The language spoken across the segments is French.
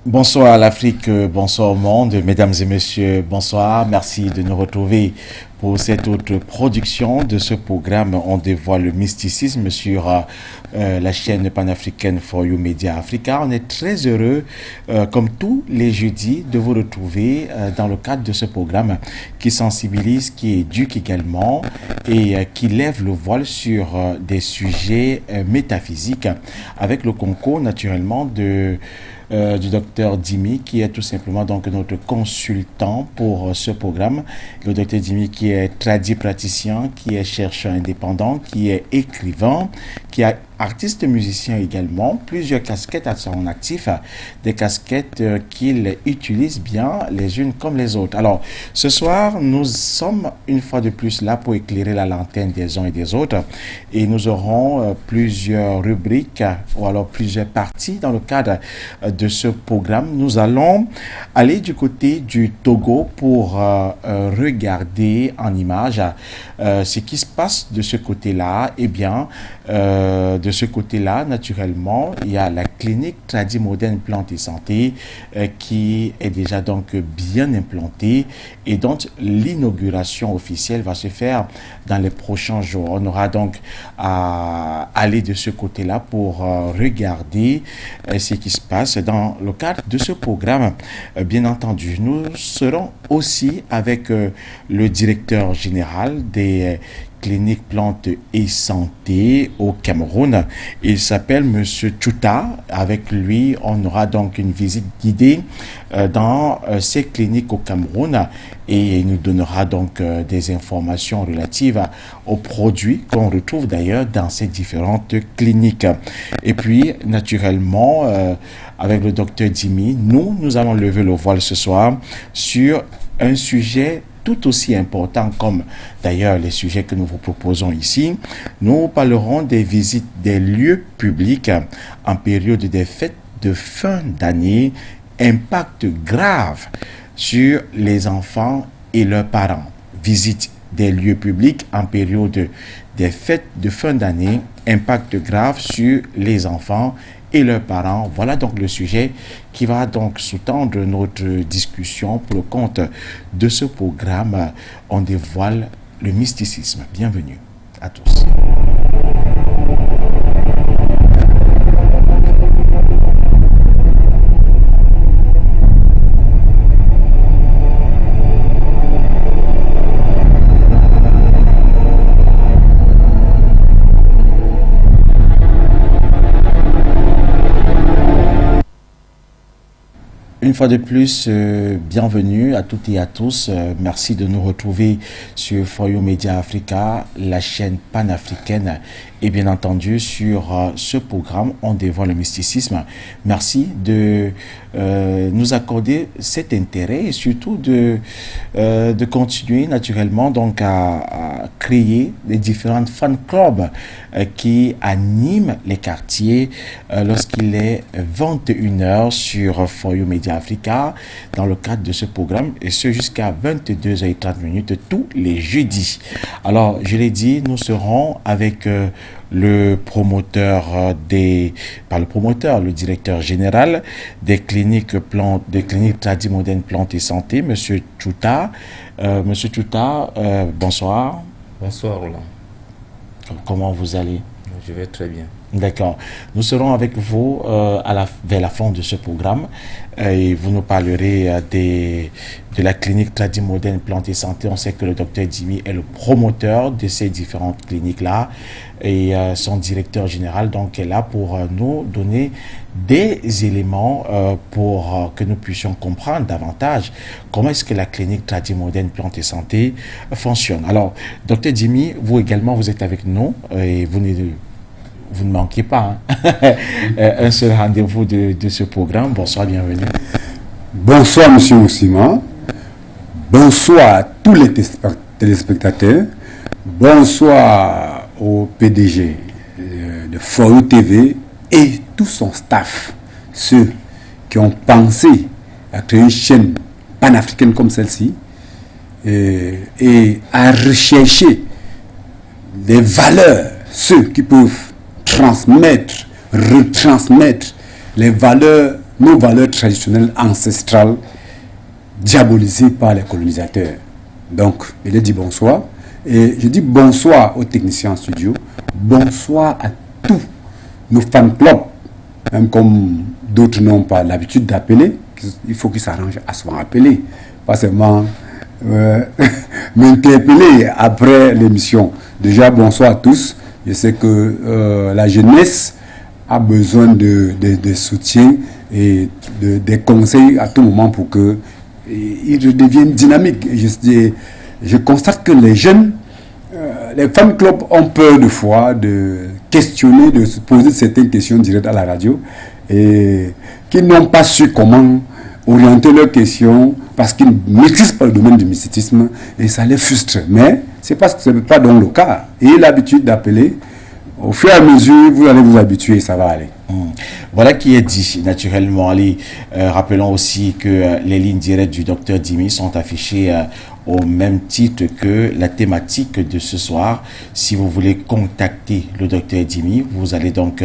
Bonsoir à l'Afrique, bonsoir au monde, mesdames et messieurs, bonsoir. Merci de nous retrouver pour cette autre production de ce programme. On dévoile le mysticisme sur la chaîne panafricaine For You Media Africa. On est très heureux, comme tous les jeudis, de vous retrouver dans le cadre de ce programme qui sensibilise, qui éduque également et qui lève le voile sur des sujets métaphysiques avec le concours naturellement du docteur Dimi, qui est tout simplement donc notre consultant pour ce programme. Le docteur Dimi qui est praticien, qui est chercheur indépendant, qui est écrivain, qui est artiste musicien également, plusieurs casquettes à son actif, des casquettes qu'il utilise bien les unes comme les autres. Alors, ce soir, nous sommes une fois de plus là pour éclairer la lanterne des uns et des autres et nous aurons plusieurs rubriques ou alors plusieurs parties dans le cadre de ce programme. Nous allons aller du côté du Togo pour regarder en image ce qui se passe de ce côté-là. Eh bien, de ce côté-là, naturellement, il y a la clinique Tradis Moderne Plantes et Santé qui est déjà donc bien implantée et dont l'inauguration officielle va se faire dans les prochains jours. On aura donc à aller de ce côté-là pour regarder ce qui se passe dans le cadre de ce programme. Bien entendu, nous serons aussi avec le directeur général des clinique plantes et santé au Cameroun. Il s'appelle Monsieur Chouta. Avec lui, on aura donc une visite guidée dans ces cliniques au Cameroun et il nous donnera donc des informations relatives aux produits qu'on retrouve d'ailleurs dans ces différentes cliniques. Et puis, naturellement, avec le docteur Dimi, nous allons lever le voile ce soir sur un sujet tout aussi important comme d'ailleurs les sujets que nous vous proposons ici. Nous parlerons des visites des lieux publics en période des fêtes de fin d'année, impact grave sur les enfants et leurs parents. Visite des lieux publics en période des fêtes de fin d'année, impact grave sur les enfants et leurs parents. Voilà donc le sujet qui va donc sous-tendre notre discussion pour le compte de ce programme. On dévoile le mysticisme. Bienvenue à tous. Une fois de plus, bienvenue à toutes et à tous. Merci de nous retrouver sur For You Media Africa, la chaîne panafricaine, et bien entendu sur ce programme On dévoile le mysticisme. Merci de nous accorder cet intérêt et surtout de continuer naturellement donc à créer les différentes fan clubs qui animent les quartiers lorsqu'il est 21h sur For You Media Africa dans le cadre de ce programme et ce jusqu'à 22h30 tous les jeudis. Alors, je l'ai dit, nous serons avec le promoteur le directeur général des cliniques Tradis Moderne Plantes et Santé, Monsieur Chouta. Monsieur Chouta, bonsoir. Bonsoir Roland. Comment vous allez? Je vais très bien. D'accord. Nous serons avec vous vers la fin de ce programme et vous nous parlerez de la clinique Tradis Moderne Plantes et Santé. On sait que le docteur Dimi est le promoteur de ces différentes cliniques-là et son directeur général donc est là pour nous donner des éléments pour que nous puissions comprendre davantage comment est-ce que la clinique Tradis Moderne Plantes et Santé fonctionne. Alors, docteur Dimi, vous également, vous êtes avec nous et vous ne manquez pas un seul rendez-vous de ce programme. Bonsoir, bienvenue. Bonsoir, monsieur Moussima. Bonsoir à tous les téléspectateurs. Bonsoir au PDG de For You TV et tout son staff. Ceux qui ont pensé à créer une chaîne panafricaine comme celle-ci et à rechercher des valeurs, ceux qui peuvent transmettre, retransmettre les valeurs nos valeurs traditionnelles ancestrales diabolisées par les colonisateurs. Donc, il a dit bonsoir. Et je dis bonsoir aux techniciens en studio. Bonsoir à tous nos fan clubs, même comme d'autres n'ont pas l'habitude d'appeler. Il faut qu'ils s'arrangent à souvent appeler, pas seulement m'interpeller après l'émission. Déjà, bonsoir à tous. Je sais que la jeunesse a besoin de soutien et des conseils à tout moment pour qu'ils deviennent dynamiques. Je constate que les jeunes, les fan clubs ont peur de fois de questionner, de se poser certaines questions directes à la radio et qu'ils n'ont pas su comment orienter leurs questions parce qu'ils ne maîtrisent pas le domaine du mysticisme et ça les frustre. Mais c'est parce que ce n'est pas dans le cas. Ayez l'habitude d'appeler. Au fur et à mesure, vous allez vous habituer et ça va aller. Voilà qui est dit naturellement. Allez, rappelons aussi que les lignes directes du Dr Dimi sont affichées au même titre que la thématique de ce soir. Si vous voulez contacter le Dr Dimi, vous allez donc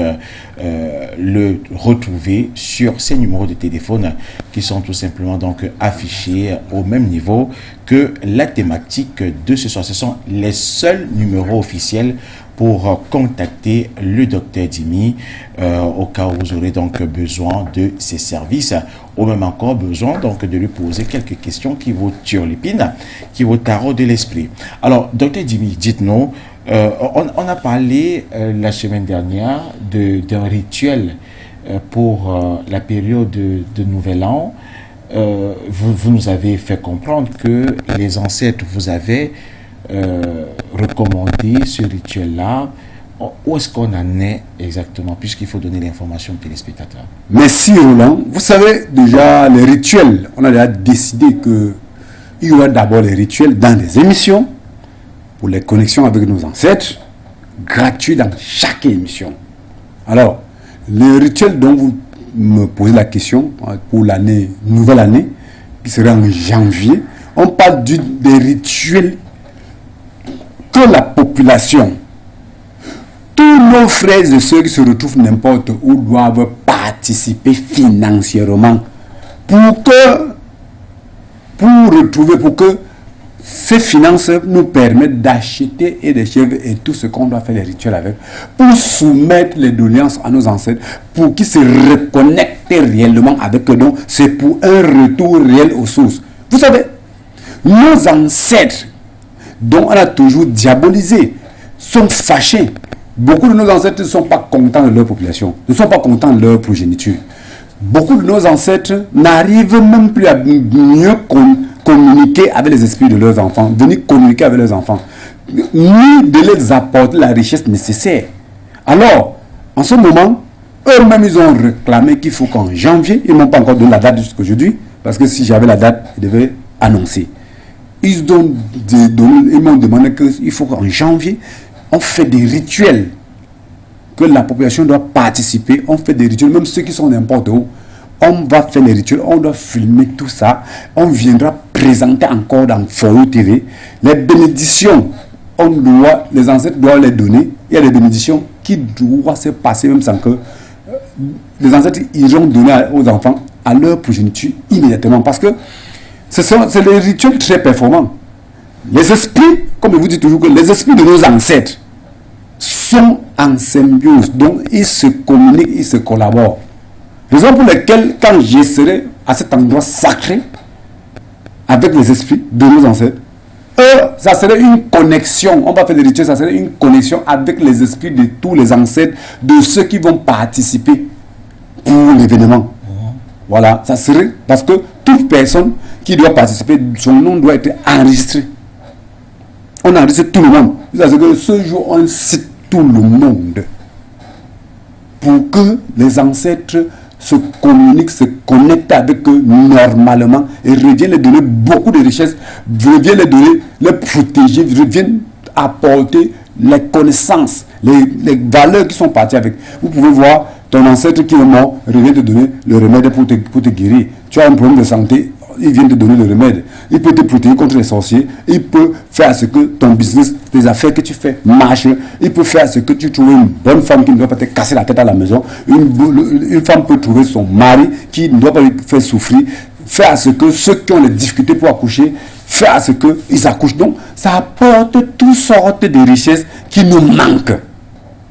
le retrouver sur ces numéros de téléphone qui sont tout simplement donc affichés au même niveau que la thématique de ce soir. Ce sont les seuls numéros officiels pour contacter le Dr Dimi au cas où vous aurez donc besoin de ses services, ou même encore besoin donc de lui poser quelques questions qui vous turlupinent, qui vous taraudent de l'esprit. Alors, Dr Dimi, dites-nous, on a parlé la semaine dernière d'un rituel pour la période de Nouvel An. Vous nous avez fait comprendre que les ancêtres vous avaient recommander ce rituel-là. Où est-ce qu'on en est exactement, puisqu'il faut donner l'information aux téléspectateurs? Merci Roland. Vous savez déjà les rituels, on a déjà décidé qu'il y aura d'abord les rituels dans les émissions pour les connexions avec nos ancêtres, gratuits dans chaque émission. Alors, le rituel dont vous me posez la question pour l'année, nouvelle année, qui sera en janvier, on parle des rituels que la population, tous nos frères et sœurs qui se retrouvent n'importe où doivent participer financièrement pour que ces finances nous permettent d'acheter et des chèvres et tout ce qu'on doit faire les rituels avec, pour soumettre les doléances à nos ancêtres, pour qu'ils se reconnectent réellement avec eux. Donc c'est pour un retour réel aux sources. Vous savez, nos ancêtres dont on a toujours diabolisé, sont fâchés. Beaucoup de nos ancêtres ne sont pas contents de leur population, ne sont pas contents de leur progéniture. Beaucoup de nos ancêtres n'arrivent même plus à mieux communiquer avec les esprits de leurs enfants, venir communiquer avec leurs enfants, ni de les apporter la richesse nécessaire. Alors, en ce moment, eux-mêmes, ils ont réclamé qu'il faut qu'en janvier, ils n'ont pas encore donné la date jusqu'aujourd'hui, parce que si j'avais la date, ils devaient annoncer. Ils m'ont demandé qu'il faut qu'en janvier, on fait des rituels, que la population doit participer, on fait des rituels, même ceux qui sont n'importe où. On va faire les rituels, on doit filmer tout ça, on viendra présenter encore dans Foyo TV. Les bénédictions, les ancêtres doivent les donner. Il y a des bénédictions qui doivent se passer même sans que les ancêtres iront donner aux enfants à leur progéniture immédiatement, parce que c'est des rituels très performants. Les esprits, comme je vous dis toujours, que les esprits de nos ancêtres sont en symbiose, donc ils se communiquent, ils se collaborent. Raison pour laquelle, quand je serai à cet endroit sacré, avec les esprits de nos ancêtres, ça serait une connexion, on va faire des rituels, ça serait une connexion avec les esprits de tous les ancêtres, de ceux qui vont participer pour l'événement. Voilà, ça serait, parce que toute personne qui doit participer, son nom doit être enregistré. On enregistre tout le monde. C'est-à-dire que ce jour, on cite tout le monde pour que les ancêtres se communiquent, se connectent avec eux normalement et reviennent les donner beaucoup de richesses, reviennent les donner, les protéger, reviennent apporter les connaissances, les valeurs qui sont parties avec. Vous pouvez voir ton ancêtre qui est mort, revient te donner le remède pour te guérir. Tu as un problème de santé, il vient te donner le remède. Il peut te protéger contre les sorciers. Il peut faire ce que ton business, les affaires que tu fais marchent. Il peut faire ce que tu trouves une bonne femme qui ne doit pas te casser la tête à la maison. Une femme peut trouver son mari qui ne doit pas lui faire souffrir. Faire ce que ceux qui ont les difficultés pour accoucher, faire ce qu'ils accouchent. Donc, ça apporte toutes sortes de richesses qui nous manquent.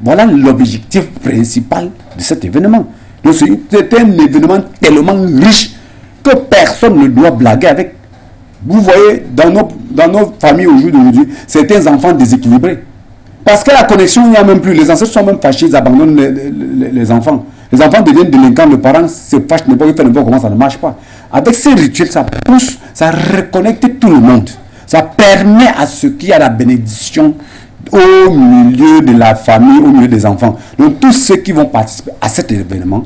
Voilà l'objectif principal de cet événement. Donc, c'est un événement tellement riche que personne ne doit blaguer avec. Vous voyez, dans nos familles aujourd'hui, certains enfants déséquilibrés. Parce que la connexion, il n'y a même plus. Les ancêtres sont même fâchés, ils abandonnent les enfants. Les enfants deviennent délinquants, les parents se fâchent, ne peuvent pas faire comment ça ne marche pas. Avec ces rituels, ça pousse, ça reconnecte tout le monde. Ça permet à ceux qui a la bénédiction au milieu de la famille, au milieu des enfants. Donc tous ceux qui vont participer à cet événement,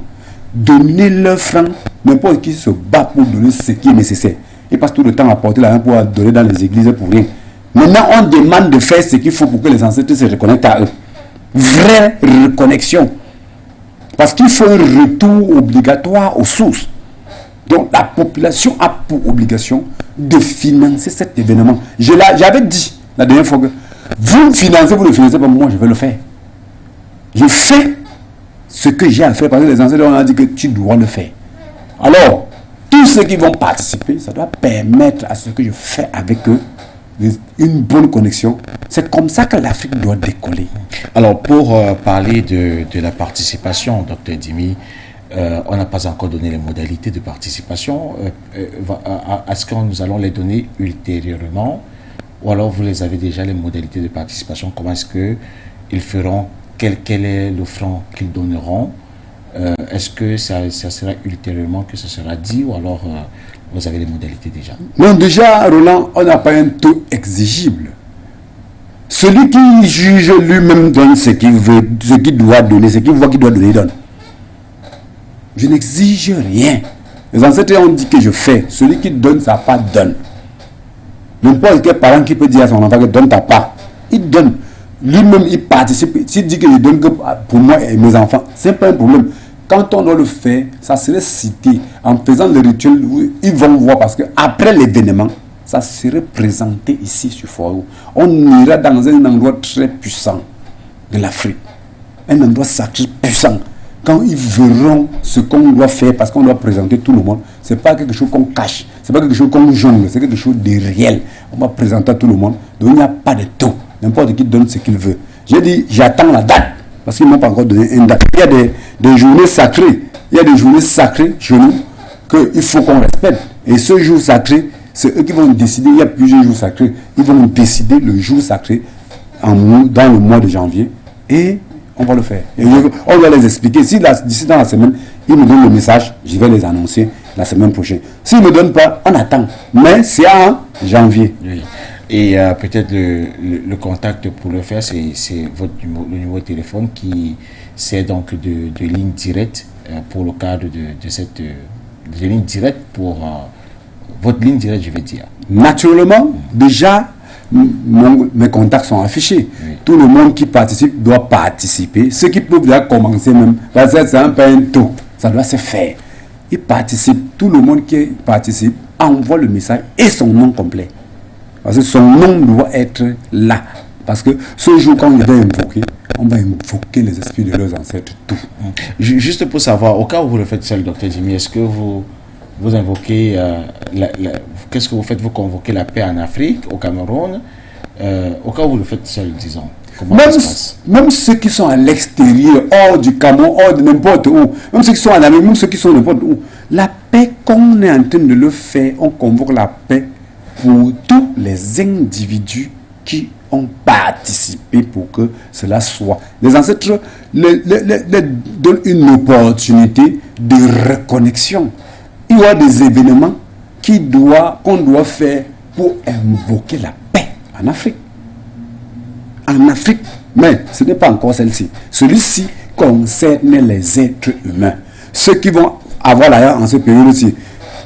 donner leur franc, n'importe qui se bat pour donner ce qui est nécessaire. Ils passent tout le temps à porter la main pour donner dans les églises pour rien. Maintenant, on demande de faire ce qu'il faut pour que les ancêtres se reconnectent à eux. Vraie reconnexion. Parce qu'il faut un retour obligatoire aux sources. Donc la population a pour obligation de financer cet événement. J'avais dit la dernière fois que vous financez, vous ne financez pas, moi je vais le faire. Je fais ce que j'ai à faire parce que les ancêtres ont dit que tu dois le faire. Alors, tous ceux qui vont participer, ça doit permettre à ce que je fais avec eux une bonne connexion. C'est comme ça que l'Afrique doit décoller. Alors, pour parler de la participation, Dr Dimi, on n'a pas encore donné les modalités de participation. Est-ce que nous allons les donner ultérieurement? Ou alors vous les avez déjà, les modalités de participation? Comment est-ce qu'ils feront? Quel est le franc qu'ils donneront? Est-ce que ça sera ultérieurement que ça sera dit? Ou alors vous avez les modalités déjà? Non, déjà, Roland, on n'a pas un taux exigible. Celui qui juge lui-même donne ce qu'il veut, ce qu'il doit donner, ce qu'il voit qu'il doit donner, il donne. Je n'exige rien. Les ancêtres ont dit que je fais. Celui qui donne sa part donne. N'importe quel parent qui peut dire à son enfant que donne ta part, il donne. Lui-même, il participe. S'il dit que je donne que pour moi et mes enfants, c'est pas un problème. Quand on doit le faire, ça serait cité. En faisant le rituel, ils vont voir parce qu'après l'événement, ça serait présenté ici sur Foro. On ira dans un endroit très puissant de l'Afrique. Un endroit sacré puissant. Quand ils verront ce qu'on doit faire, parce qu'on doit présenter tout le monde, ce n'est pas quelque chose qu'on cache, ce n'est pas quelque chose qu'on jongle, c'est quelque chose de réel. On va présenter à tout le monde, donc il n'y a pas de taux. N'importe qui donne ce qu'il veut. J'ai dit, j'attends la date, parce qu'ils ne m'ont pas encore donné une date. Il y a des journées sacrées, il y a des journées sacrées chez nous qu'il faut qu'on respecte. Et ce jour sacré, c'est eux qui vont décider, il y a plusieurs jours sacrés, ils vont décider le jour sacré dans le mois de janvier, et on va le faire. Et on va les expliquer. Si d'ici dans la semaine, ils me donnent le message, je vais les annoncer la semaine prochaine. S'ils ne me donnent pas, on attend. Mais c'est en janvier. Oui. Et peut-être le contact pour le faire, c'est le numéro de téléphone qui sert donc de ligne directe pour le cadre de cette ligne directe pour votre ligne directe, je vais dire. Naturellement, déjà, mes contacts sont affichés. Oui. Tout le monde qui participe doit participer. Ceux qui peuvent déjà commencer même, parce que c'est un peu un taux, ça doit se faire. Ils participent. Tout le monde qui participe envoie le message et son nom complet. Parce que son nom doit être là. Parce que ce jour, quand on va invoquer, on va invoquer les esprits de leurs ancêtres, tout. Juste pour savoir, au cas où vous le faites seul, Dr Dimi, est-ce que vous invoquez, qu'est-ce que vous faites? Vous convoquez la paix en Afrique, au Cameroun, au cas où vous le faites seul, disons. Même ceux qui sont à l'extérieur, hors du Cameroun, hors de n'importe où, même ceux qui sont en Amérique, même ceux qui sont n'importe où, la paix, qu'on est en train de le faire, on convoque la paix pour tous les individus qui ont participé pour que cela soit. Les ancêtres les donnent une opportunité de reconnexion. Il y a des événements qu'on doit faire pour invoquer la paix en Afrique. En Afrique, mais ce n'est pas encore celle-ci. Celui-ci concerne les êtres humains. Ceux qui vont avoir l'ailleurs en cette période aussi,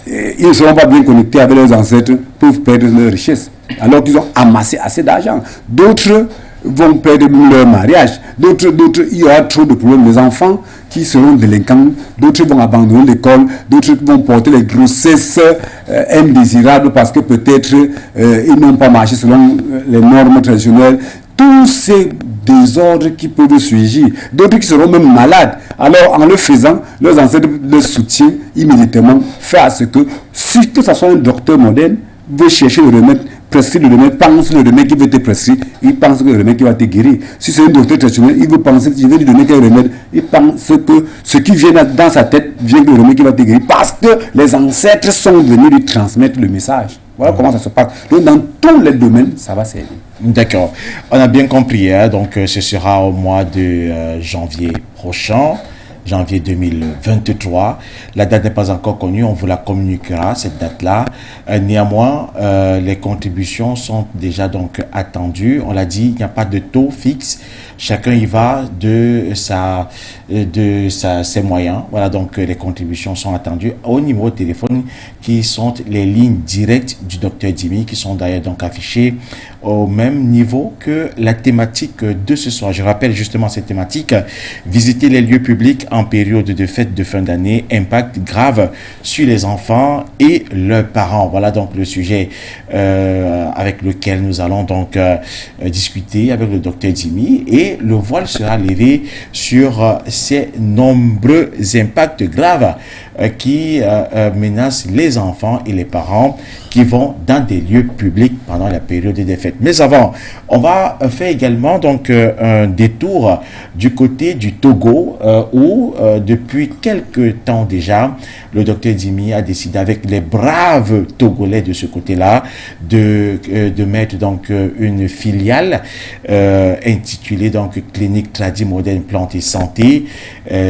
ils ne seront pas bien connectés avec leurs ancêtres, peuvent perdre leur richesse, alors qu'ils ont amassé assez d'argent. D'autres vont perdre leur mariage. D'autres, il y aura trop de problèmes. Les enfants qui seront délinquants, d'autres vont abandonner l'école, d'autres vont porter les grossesses indésirables parce que peut-être ils n'ont pas marché selon les normes traditionnelles. Tous ces désordres qui peuvent surgir, d'autres qui seront même malades. Alors, en le faisant, leurs ancêtres le soutiennent immédiatement, faire à ce que, si que ce soit un docteur moderne, veut chercher le remède, prescrire le remède, pense le remède qui veut te prescrire, il pense que le remède qui va te guérir. Si c'est un docteur traditionnel, il veut penser que je vais lui donner quel remède, il pense que ce qui vient dans sa tête vient que le remède qui va te guérir, parce que les ancêtres sont venus lui transmettre le message. Voilà comment ça se passe. Donc, dans tous les domaines, ça va servir. D'accord. On a bien compris. Hein? Donc, ce sera au mois de janvier prochain, janvier 2023. La date n'est pas encore connue. On vous la communiquera, cette date-là. Néanmoins, les contributions sont déjà donc attendues. On l'a dit, il n'y a pas de taux fixe. Chacun y va de ses moyens. Voilà, donc les contributions sont attendues au numéro de téléphone qui sont les lignes directes du docteur Dimi, qui sont d'ailleurs donc affichées au même niveau que la thématique de ce soir. Je rappelle justement cette thématique: visiter les lieux publics en période de fête de fin d'année, impact grave sur les enfants et leurs parents. Voilà donc le sujet avec lequel nous allons donc discuter avec le docteur Dimi, et le voile sera levé sur ces nombreux impacts graves qui menacent les enfants et les parents qui vont dans des lieux publics pendant la période des fêtes. Mais avant, on va faire également donc un détour du côté du Togo où depuis quelques temps déjà, le docteur Dimi a décidé avec les braves Togolais de ce côté-là de mettre donc une filiale intitulée donc Clinique Tradi Moderne Plante et Santé.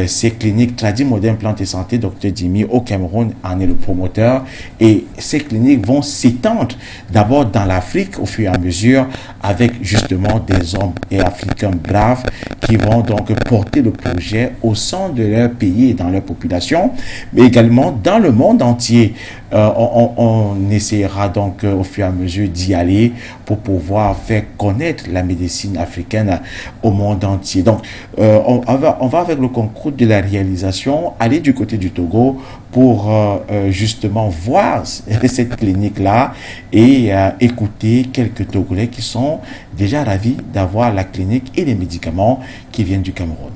Ces cliniques Tradi Moderne Plante et Santé, docteur Dimi au Cameroun en est le promoteur, et ces cliniques vont s'étendre d'abord dans l'Afrique au fur et à mesure, avec justement des hommes et africains braves qui vont donc porter le projet au sein de leur pays et dans leur population, mais également dans le monde entier. On essaiera donc au fur et à mesure d'y aller pour pouvoir faire connaître la médecine africaine au monde entier. Donc on va avec le concours de la réalisation aller du côté du Togo pour justement voir cette clinique-là et écouter quelques Togolais qui sont déjà ravis d'avoir la clinique et les médicaments qui viennent du Cameroun.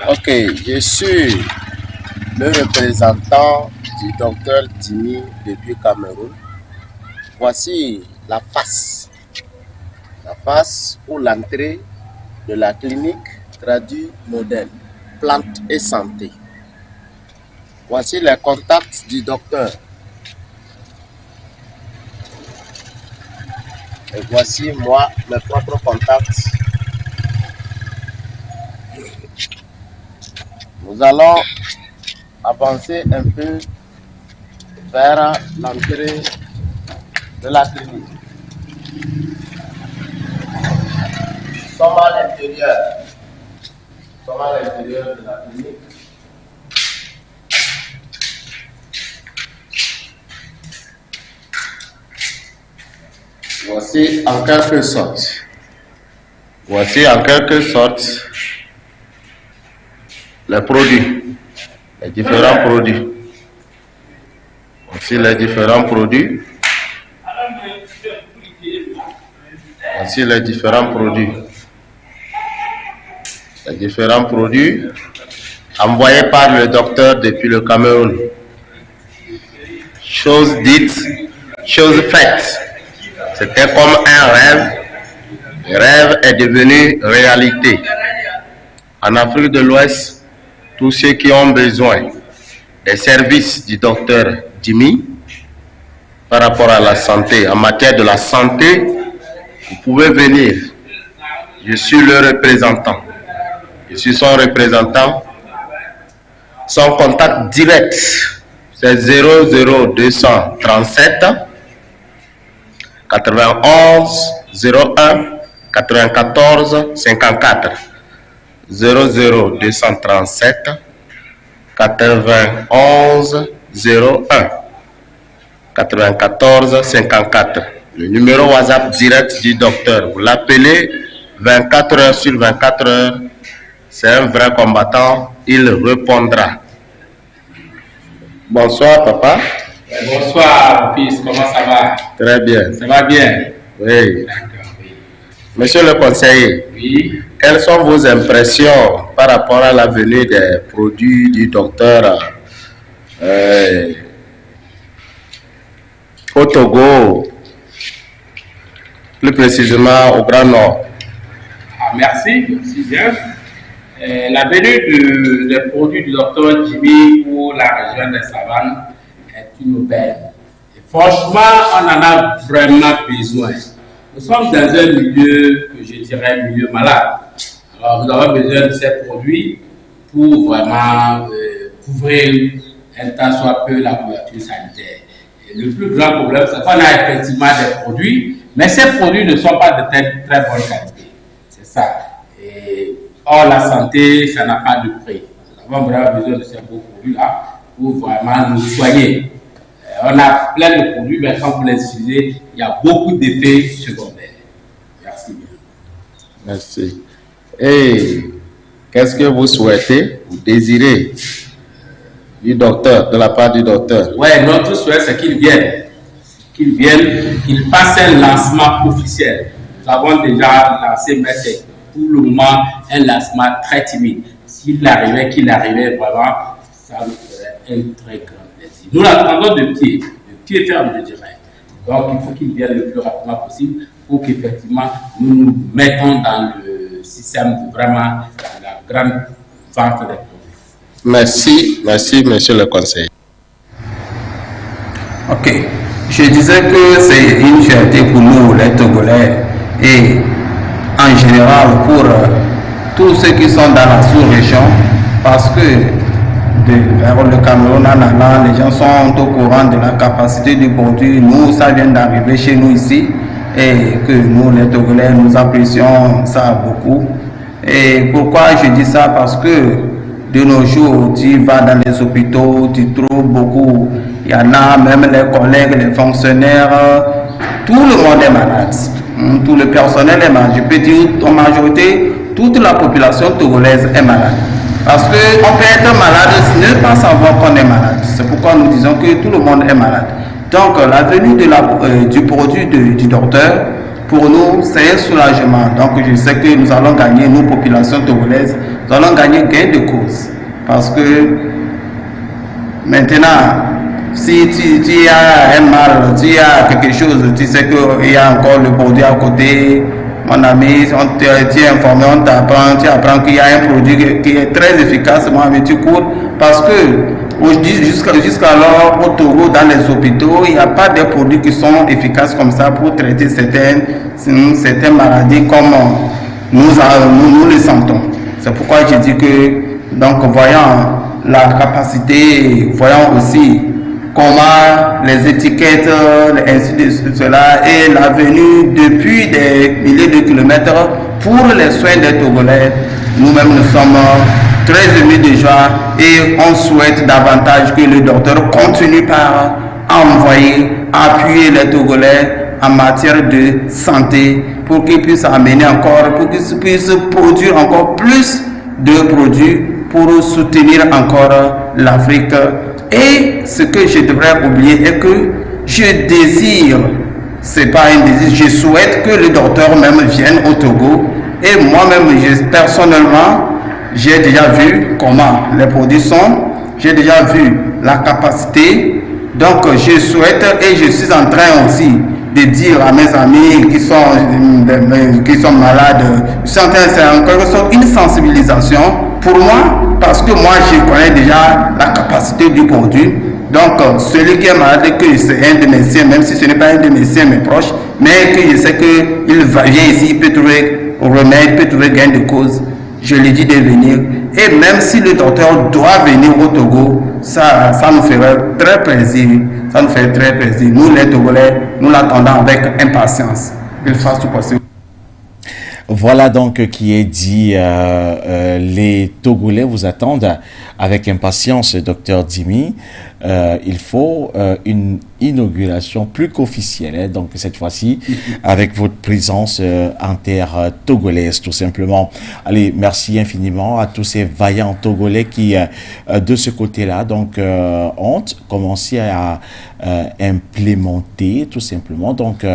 Ok, je suis le représentant du docteur Dimi depuis Cameroun. Voici la face ou l'entrée de la clinique Tradi Moderne Plante et Santé. Voici les contacts du docteur. Et voici moi, mes propres contacts. Nous allons avancer un peu vers l'entrée de la clinique. Nous sommes à l'intérieur. Nous sommes à l'intérieur de la clinique. Voici en quelque sorte les produits, les différents produits. Voici les différents produits. Voici les différents produits. Les différents produits envoyés par le docteur depuis le Cameroun. Chose dite, chose faite. C'était comme un rêve. Le rêve est devenu réalité. En Afrique de l'Ouest, tous ceux qui ont besoin des services du docteur Dimi par rapport à la santé, en matière de la santé, vous pouvez venir. Je suis le représentant. Je suis son représentant. Son contact direct, c'est 00237 91 01 94 54. 00237 91 01 94 54. Le numéro WhatsApp direct du docteur. Vous l'appelez 24 heures sur 24 heures. C'est un vrai combattant. Il répondra. Bonsoir, papa. Bonsoir, fils. Comment ça va? Très bien. Ça va bien? Oui. D'accord, oui. Monsieur le conseiller, Oui. quelles sont vos impressions par rapport à la venue des produits du docteur au Togo, plus précisément au Grand Nord? Merci bien. La venue des produits du docteur Jimmy pour la région des Savanes est une aubaine. Et franchement, on en a vraiment besoin. Nous sommes dans un milieu que je dirais milieu malade. Alors, nous avons besoin de ces produits pour vraiment couvrir un tant soit peu la couverture sanitaire. Et le plus grand problème, c'est qu'on a effectivement des produits, mais ces produits ne sont pas de très bonne qualité. C'est ça. Et or, la santé, ça n'a pas de prix. Nous avons vraiment besoin de ces beaux produits-là pour vraiment nous soigner. On a plein de produits, mais quand vous les utilisez, il y a beaucoup d'effets secondaires. Merci bien. Merci. Et qu'est-ce que vous souhaitez, vous désirez du docteur, de la part du docteur? Oui, notre souhait, c'est qu'il vienne. Qu'il fasse un lancement officiel. Nous avons déjà lancé, mais c'est pour le moment un lancement très timide. Qu'il arrivait vraiment, ça nous ferait un très grand plaisir. Nous l'attendons de pied ferme, je dirais. Donc, il faut qu'il vienne le plus rapidement possible pour qu'effectivement nous nous mettons dans le système de vraiment la grande vente des produits. Merci, monsieur le conseiller. Ok, je disais que c'est une fierté pour nous, les Togolais, et en général pour tous ceux qui sont dans la sous-région, parce que vers le Cameroun en allant, les gens sont au courant de la capacité du produit. Nous, ça vient d'arriver chez nous ici, et que nous, les Togolais, nous apprécions ça beaucoup. Et pourquoi je dis ça? Parce que de nos jours, tu vas dans les hôpitaux, tu trouves beaucoup, il y en a même les collègues, les fonctionnaires, tout le monde est malade. Tout le personnel est malade. Je peux dire en majorité, toute la population togolaise est malade. Parce qu'on peut être malade, ne pas savoir qu'on est malade. C'est pourquoi nous disons que tout le monde est malade. Donc la venue du produit du docteur, pour nous, c'est un soulagement. Donc je sais que nous allons gagner, nous, population togolaise, nous allons gagner gain de cause. Parce que maintenant, si tu as un mal, tu as quelque chose, tu sais qu'il y a encore le produit à côté, mon ami, tu es informé, on t'apprend, tu apprends qu'il y a un produit qui est très efficace, mais tu cours. Parce que jusqu'alors, au Togo, dans les hôpitaux, il n'y a pas de produits qui sont efficaces comme ça pour traiter certaines maladies comme nous les sentons. C'est pourquoi je dis que, donc, voyant la capacité, voyant aussi comment les étiquettes, ainsi de cela, et la venue depuis des milliers de kilomètres pour les soins des Togolais, nous-mêmes nous sommes très émus de joie et on souhaite davantage que le docteur continue par envoyer, appuyer les Togolais en matière de santé pour qu'ils puissent amener encore, pour qu'ils puissent produire encore plus de produits pour soutenir encore l'Afrique. Et ce que je devrais oublier est que je désire, c'est pas un désir, je souhaite que le docteur même vienne au Togo. Et moi-même, personnellement, j'ai déjà vu comment les produits sont, j'ai déjà vu la capacité. Donc je souhaite et je suis en train aussi de dire à mes amis qui sont malades, c'est en quelque sorte une sensibilisation pour moi, parce que moi je connais déjà la capacité du produit. Donc celui qui est malade, que c'est un de mes siens, même si ce n'est pas un de mes siens, mes proches, mais que je sais qu'il vient ici, il peut trouver remède, il peut trouver gain de cause. je lui dis de venir. Et même si le docteur doit venir au Togo, ça nous ferait très plaisir. Ça nous fait très plaisir. Nous, les Togolais, nous l'attendons avec impatience. Qu'il fasse tout possible. Voilà donc qui est dit. Les Togolais vous attendent avec impatience, Dr Djimi. Il faut une inauguration plus qu'officielle, hein, donc cette fois-ci avec votre présence en terre togolaise, tout simplement. Allez, merci infiniment à tous ces vaillants Togolais qui, de ce côté-là, donc ont commencé à implémenter tout simplement donc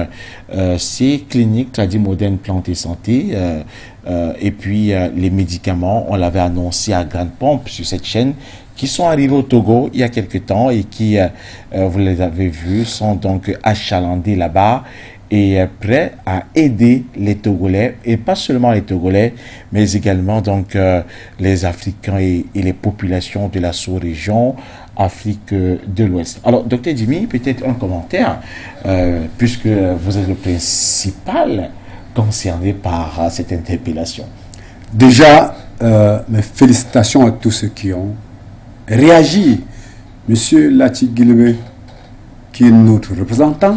ces cliniques tradis modernes plantes et santé. Et puis les médicaments, on l'avait annoncé à grande pompe sur cette chaîne, qui sont arrivés au Togo il y a quelque temps et qui, vous les avez vus, sont donc achalandés là-bas et prêts à aider les Togolais, et pas seulement les Togolais, mais également donc les Africains et les populations de la sous-région Afrique de l'Ouest. Alors, Dr Djimi, peut-être un commentaire, puisque vous êtes le principal concerné par cette interpellation. Déjà, mes félicitations à tous ceux qui ont réagi. Monsieur Latyr Guilbert, qui est notre représentant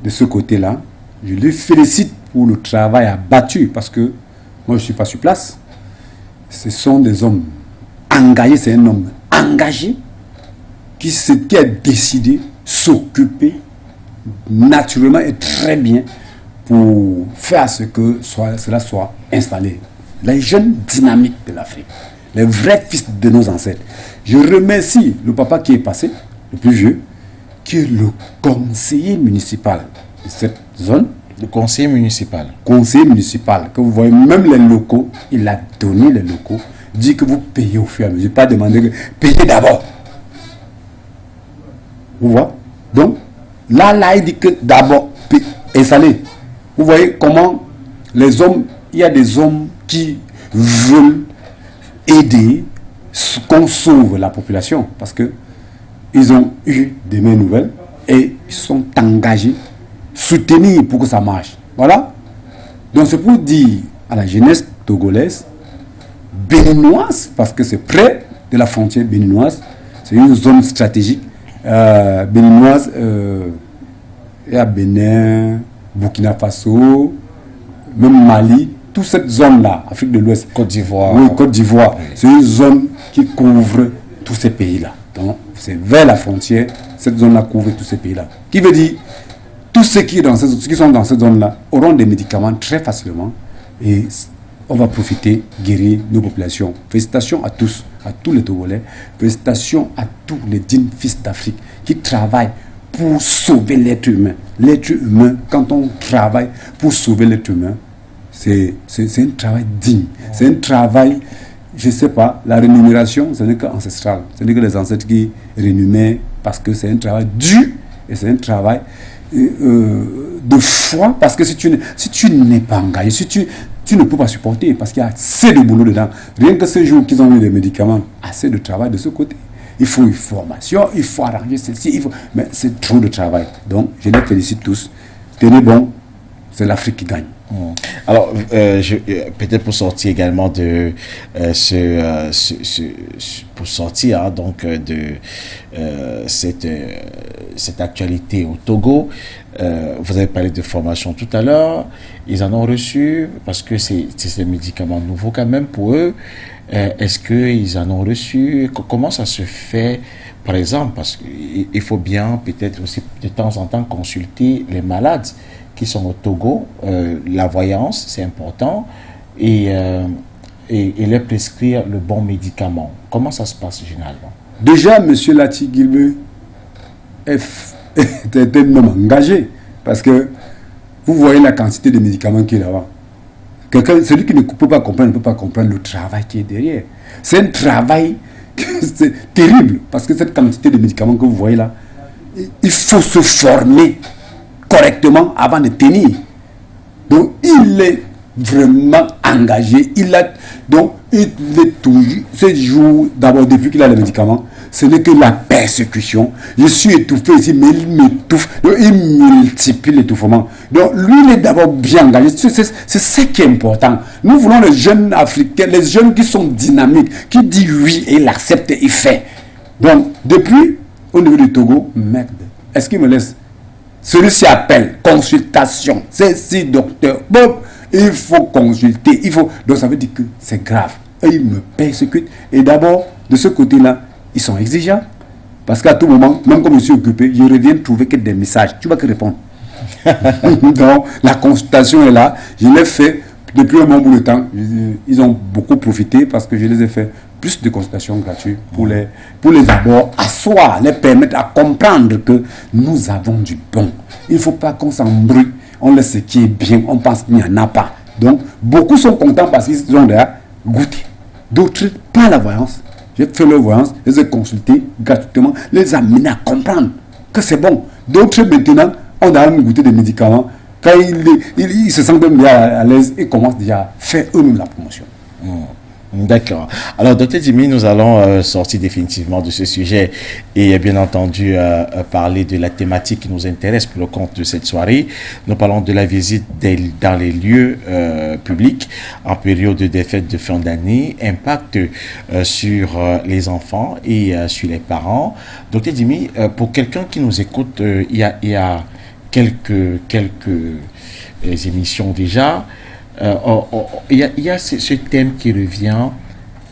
de ce côté-là, je le félicite pour le travail abattu, parce que moi je ne suis pas sur place. Ce sont des hommes engagés, c'est un homme engagé qui a décidé s'occuper naturellement et très bien pour faire ce que cela soit installé. Les jeunes dynamiques de l'Afrique, les vrais fils de nos ancêtres. Je remercie le papa qui est passé, le plus vieux, qui est le conseiller municipal de cette zone. Le conseiller municipal. Conseiller municipal, que vous voyez, même les locaux, il a donné les locaux, dit que vous payez au fur et à mesure, pas demander que payez d'abord. Vous voyez? Donc, là, il dit que d'abord, installer. Vous voyez comment les hommes, il y a des hommes qui veulent aider qu'on sauve la population, parce que ils ont eu des mains nouvelles et ils sont engagés, soutenir pour que ça marche. Voilà. Donc c'est pour dire à la jeunesse togolaise, béninoise, parce que c'est près de la frontière béninoise, c'est une zone stratégique béninoise, il y a Bénin, Burkina Faso, même Mali, toute cette zone-là, Afrique de l'Ouest, Côte d'Ivoire. Oui, Côte d'Ivoire. C'est une zone qui couvre tous ces pays-là. Donc, c'est vers la frontière, cette zone-là couvre tous ces pays-là. Qui veut dire, tous ceux qui sont dans cette zone-là auront des médicaments très facilement et on va profiter, guérir nos populations. Félicitations à tous les Togolais. Félicitations à tous les dignes fils d'Afrique qui travaillent pour sauver l'être humain. L'être humain, quand on travaille pour sauver l'être humain, c'est un travail digne. C'est un travail, je ne sais pas, la rémunération, ce n'est qu'ancestral. Ce n'est que les ancêtres qui rémunèrent parce que c'est un travail dur et c'est un travail de foi. Parce que si tu n'es pas engagé, si tu ne peux pas supporter, parce qu'il y a assez de boulot dedans. Rien que ces jours qu'ils ont eu des médicaments, assez de travail de ce côté. Il faut une formation, il faut arranger ceci, mais c'est trop de travail. Donc, je les félicite tous. Tenez bon, c'est l'Afrique qui gagne. Alors, peut-être pour sortir également de pour sortir hein, donc de cette actualité au Togo, vous avez parlé de formation tout à l'heure. Ils en ont reçu parce que c'est des médicaments nouveaux quand même pour eux. Est-ce qu'ils en ont reçu? Comment ça se fait, par exemple? Parce qu'il faut bien peut-être aussi de temps en temps consulter les malades qui sont au Togo. La voyance, c'est important, et leur prescrire le bon médicament. Comment ça se passe généralement? Déjà, M. Latyr Guilbert est un homme engagé, parce que vous voyez la quantité de médicaments qu'il y a là-bas. Celui qui ne peut pas comprendre le travail qui est derrière. C'est un travail c'est terrible, parce que cette quantité de médicaments que vous voyez là, il faut se former correctement avant de tenir. Donc il est vraiment engagé. Il est toujours, ce jour, d'abord depuis qu'il a les médicaments, ce n'est que la personne persécution. Je suis étouffé ici, mais il m'étouffe. Donc, il multiplie l'étouffement. Donc, lui, il est d'abord bien engagé. C'est ça qui est important. Nous voulons les jeunes africains, les jeunes qui sont dynamiques, qui disent oui et il accepte et il fait. Donc, depuis, au niveau du Togo, merde, est-ce qu'il me laisse? Celui-ci appelle, consultation, c'est si docteur, bon, il faut consulter, il faut. Donc, ça veut dire que c'est grave. Eux, ils me persécutent. Et d'abord, de ce côté-là, ils sont exigeants. Parce qu'à tout moment, même comme je suis occupé, je reviens trouver que des messages. Tu vas que répondre. Donc, la consultation est là. Je l'ai fait depuis un bon bout de temps. Ils ont beaucoup profité parce que je les ai fait plus de consultations gratuites pour les d'abord asseoir, les permettre à comprendre que nous avons du bon. Il ne faut pas qu'on s'embrouille. On laisse ce qui est bien, on pense qu'il n'y en a pas. Donc, beaucoup sont contents parce qu'ils ont déjà goûté. D'autres, pas la voyance. J'ai fait leur voyance, les ai consultés gratuitement, les amener à comprendre que c'est bon. D'autres, maintenant, on a même goûté des médicaments. Quand ils se sentent même bien à l'aise, ils commencent déjà à faire eux-mêmes la promotion. D'accord. Alors, Dr Jimmy, nous allons sortir définitivement de ce sujet et bien entendu parler de la thématique qui nous intéresse pour le compte de cette soirée. Nous parlons de la visite dans les lieux publics en période des fêtes de fin d'année, impact sur les enfants et sur les parents. Dr Jimmy, pour quelqu'un qui nous écoute, il y a quelques émissions déjà. Il y a ce thème qui revient,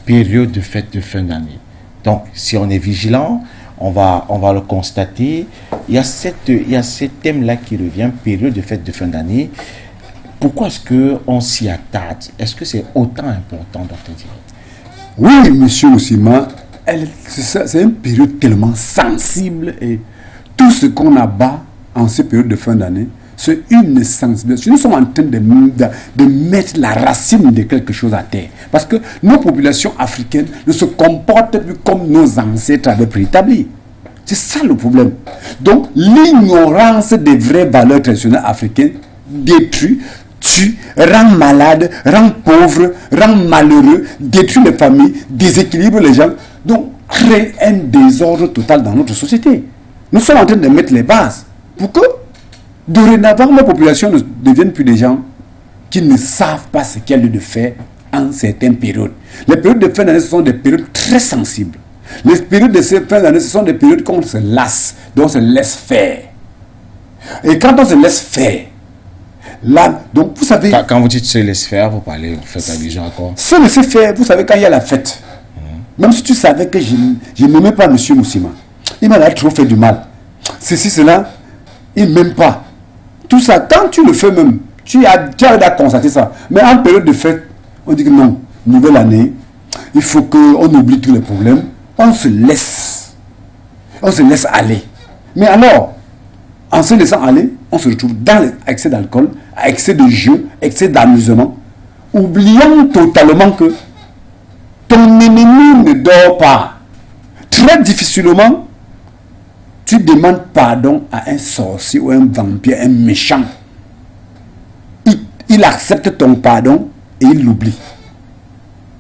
période de fête de fin d'année. Donc, si on est vigilant, on va le constater. Il y a ce thème-là qui revient, période de fête de fin d'année. Pourquoi est-ce qu'on s'y attarde? Est-ce que c'est autant important, Dr. Jimmy? Oui, monsieur Oussima, c'est une période tellement sensible et tout ce qu'on abat en cette période de fin d'année, c'est une sensibilité. Nous sommes en train de mettre la racine de quelque chose à terre. Parce que nos populations africaines ne se comportent plus comme nos ancêtres avaient préétabli. C'est ça le problème. Donc, l'ignorance des vraies valeurs traditionnelles africaines détruit, tue, rend malade, rend pauvre, rend malheureux, détruit les familles, déséquilibre les gens. Donc, crée un désordre total dans notre société. Nous sommes en train de mettre les bases pour que dorénavant, la population ne devienne plus des gens qui ne savent pas ce qu'il y a lieu de faire en certaines périodes. Les périodes de fin d'année, ce sont des périodes très sensibles. Les périodes de fin d'année, ce sont des périodes qu'on se lasse, dont on se laisse faire. Et quand on se laisse faire, là, donc vous savez... Quand vous dites se laisse faire, vous faites allusion à quoi? Se laisser faire, vous savez, quand il y a la fête, même si tu savais que je n'aimais pas M. Moussima, il m'a trop fait du mal. Ceci, cela, il ne m'aime pas. Tout ça, quand tu le fais même, tu as déjà constaté ça. Mais en période de fête, on dit que non, nouvelle année, il faut qu'on oublie tous les problèmes. On se laisse aller. Mais alors, en se laissant aller, on se retrouve dans l'excès d'alcool, excès de jeu, excès d'amusement, oubliant totalement que ton ennemi ne dort pas. Très difficilement, tu demandes pardon à un sorcier ou un vampire, un méchant. Il accepte ton pardon et il l'oublie.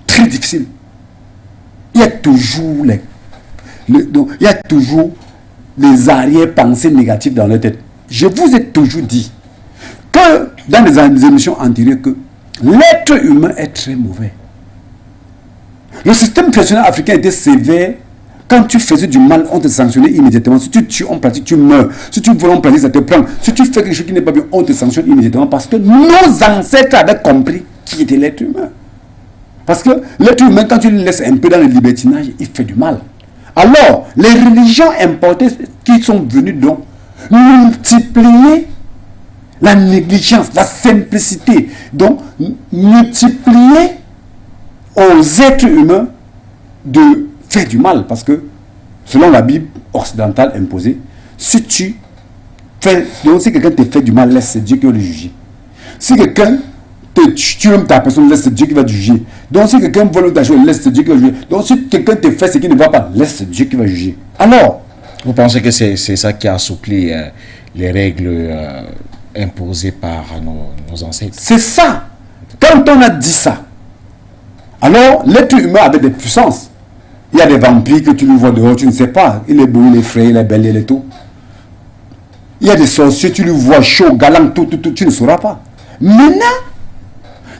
Très difficile. Il y a toujours les arrière-pensées négatives dans leur tête. Je vous ai toujours dit que dans les émissions antérieures que l'être humain est très mauvais. Le système traditionnel africain était sévère. Quand tu faisais du mal, on te sanctionnait immédiatement. Si tu tues, on pratique, tu meurs. Si tu voles, on pratique, ça te prend. Si tu fais quelque chose qui n'est pas bien, on te sanctionne immédiatement parce que nos ancêtres avaient compris qui était l'être humain. Parce que l'être humain, quand tu le laisses un peu dans le libertinage, il fait du mal. Alors, les religions importées qui sont venues donc multiplier la négligence, la simplicité, donc multiplier aux êtres humains de faire du mal, parce que selon la Bible occidentale imposée, si quelqu'un te fait du mal, laisse, c'est Dieu qui va le juger. Si quelqu'un tu aimes ta personne, laisse, c'est Dieu qui va te juger. Donc si quelqu'un vole ta chose, laisse, c'est Dieu qui va juger. Donc si quelqu'un te fait ce qui ne va pas, laisse, c'est Dieu qui va juger. Alors, vous pensez que c'est ça qui a assoupli les règles imposées par nos ancêtres? C'est ça. Quand on a dit ça, alors l'être humain avait des puissances. Il y a des vampires que tu le vois dehors, tu ne sais pas. Il est beau, il est frais, il est bel, il est tout. Il y a des sorciers, tu le vois chaud, galant, tout, tu ne sauras pas. Maintenant,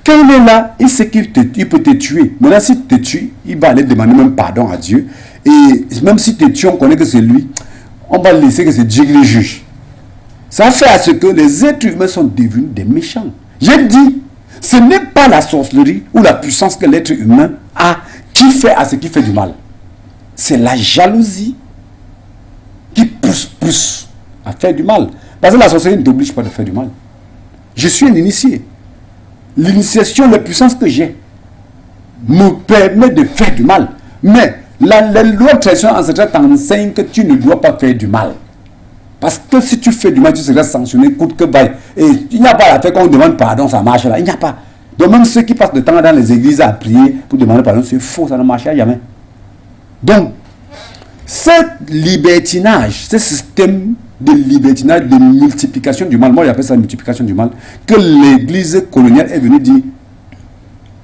quand il est là, il sait qu'il peut te tuer. Maintenant, s'il te tue, il va aller demander même pardon à Dieu. Et même si te tue, on connaît que c'est lui. On va laisser que c'est Dieu qui le juge. Ça fait à ce que les êtres humains sont devenus des méchants. J'ai dit, ce n'est pas la sorcellerie ou la puissance que l'être humain a qui fait à ce qui fait du mal. C'est la jalousie qui pousse à faire du mal. Parce que la sorcellerie ne t'oblige pas de faire du mal. Je suis un initié. L'initiation, la puissance que j'ai me permet de faire du mal. Mais la loi de tradition ancestrale t'enseigne que tu ne dois pas faire du mal. Parce que si tu fais du mal, tu seras sanctionné, coûte que bail. Et il n'y a pas l'affaire qu'on demande pardon, ça marche là. Il n'y a pas. Donc même ceux qui passent le temps dans les églises à prier pour demander pardon, c'est faux, ça ne marchera jamais. Donc, ce libertinage, ce système de libertinage, de multiplication du mal, moi j'appelle ça multiplication du mal, que l'église coloniale est venue dire,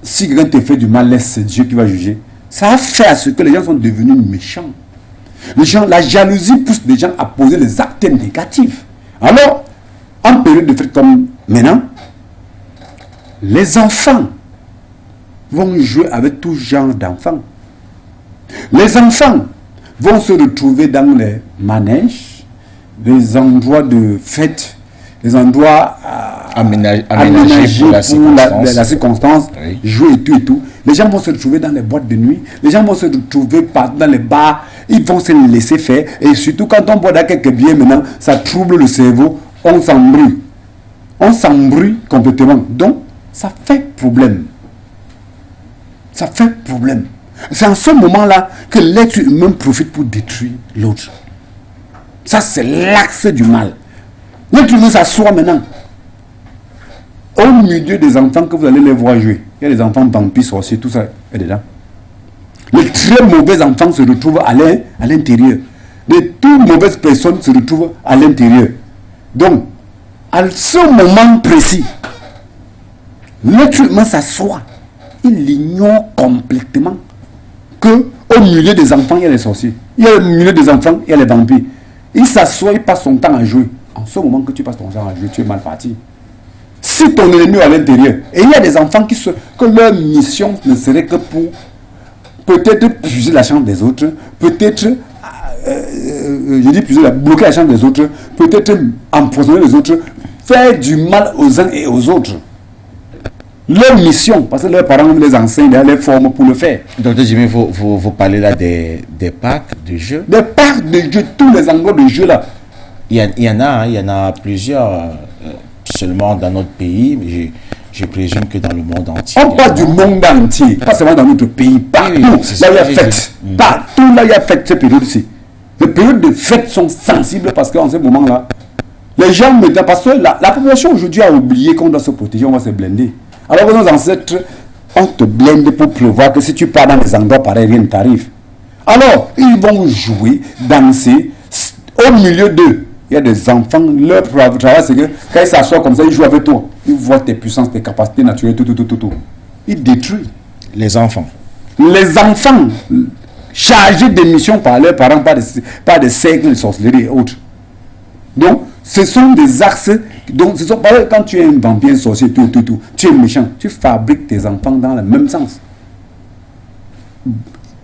si quelqu'un te fait du mal, laisse, c'est Dieu qui va juger. Ça a fait à ce que les gens sont devenus méchants. Les gens, la jalousie pousse les gens à poser des actes négatifs. Alors, en période de fête comme maintenant, les enfants vont jouer avec tout genre d'enfants. Les enfants vont se retrouver dans les manèges, les endroits de fête, les endroits aménagés pour la circonstance, oui. Jouer et tout. Les gens vont se retrouver dans les boîtes de nuit, les gens vont se retrouver dans les bars, ils vont se laisser faire. Et surtout quand on boit dans quelques bières maintenant, ça trouble le cerveau, on s'embrouille. On s'embrouille complètement. Donc, ça fait problème. Ça fait problème. C'est en ce moment-là que l'être humain profite pour détruire l'autre. Ça, c'est l'axe du mal. L'être humain s'assoit maintenant. Au milieu des enfants que vous allez les voir jouer, il y a des enfants vampires, sorciers, tout ça est dedans. Les très mauvais enfants se retrouvent à l'intérieur. Les toutes mauvaises personnes se retrouvent à l'intérieur. Donc, à ce moment précis, l'être humain s'assoit. Il ignore complètement que au milieu des enfants, il y a les sorciers. Il y a au milieu des enfants, il y a les vampires. Il s'assoit, il passe son temps à jouer. En ce moment que tu passes ton temps à jouer, tu es mal parti. Si ton ennemi est à l'intérieur, et il y a des enfants que leur mission ne serait que pour peut-être puiser la chance des autres, peut-être, bloquer la chance des autres, peut-être empoisonner les autres, faire du mal aux uns et aux autres. Leur mission, parce que leurs parents les enseignent, les forment pour le faire. Docteur Jimmy, vous parlez là des parcs de jeux. Des parcs de jeux, tous les endroits de jeux là. Il y en a plusieurs, seulement dans notre pays, mais je présume que dans le monde entier. On parle du monde entier, pas seulement dans notre pays, partout. Là, il y a fête. Partout, là, il y a fête, cette période-ci. Les périodes de fête sont sensibles parce qu'en ce moment-là, les gens, parce que la population aujourd'hui a oublié qu'on doit se protéger, on va se blinder. Alors que nos ancêtres, on te blinde pour prévoir que si tu pars dans les endroits pareils, rien ne t'arrive. Alors, ils vont jouer, danser. Au milieu d'eux, il y a des enfants. Leur travail, c'est que quand ils s'assoient comme ça, ils jouent avec toi. Ils voient tes puissances, tes capacités naturelles, tout. Ils détruisent. Les enfants. Les enfants chargés de missions par leurs parents, par des cercles de sorcellerie et autres. Donc, ce sont des axes. Donc, ce sont pas quand tu es un vampire, sorcier, tout, tu es méchant. Tu fabriques tes enfants dans le même sens.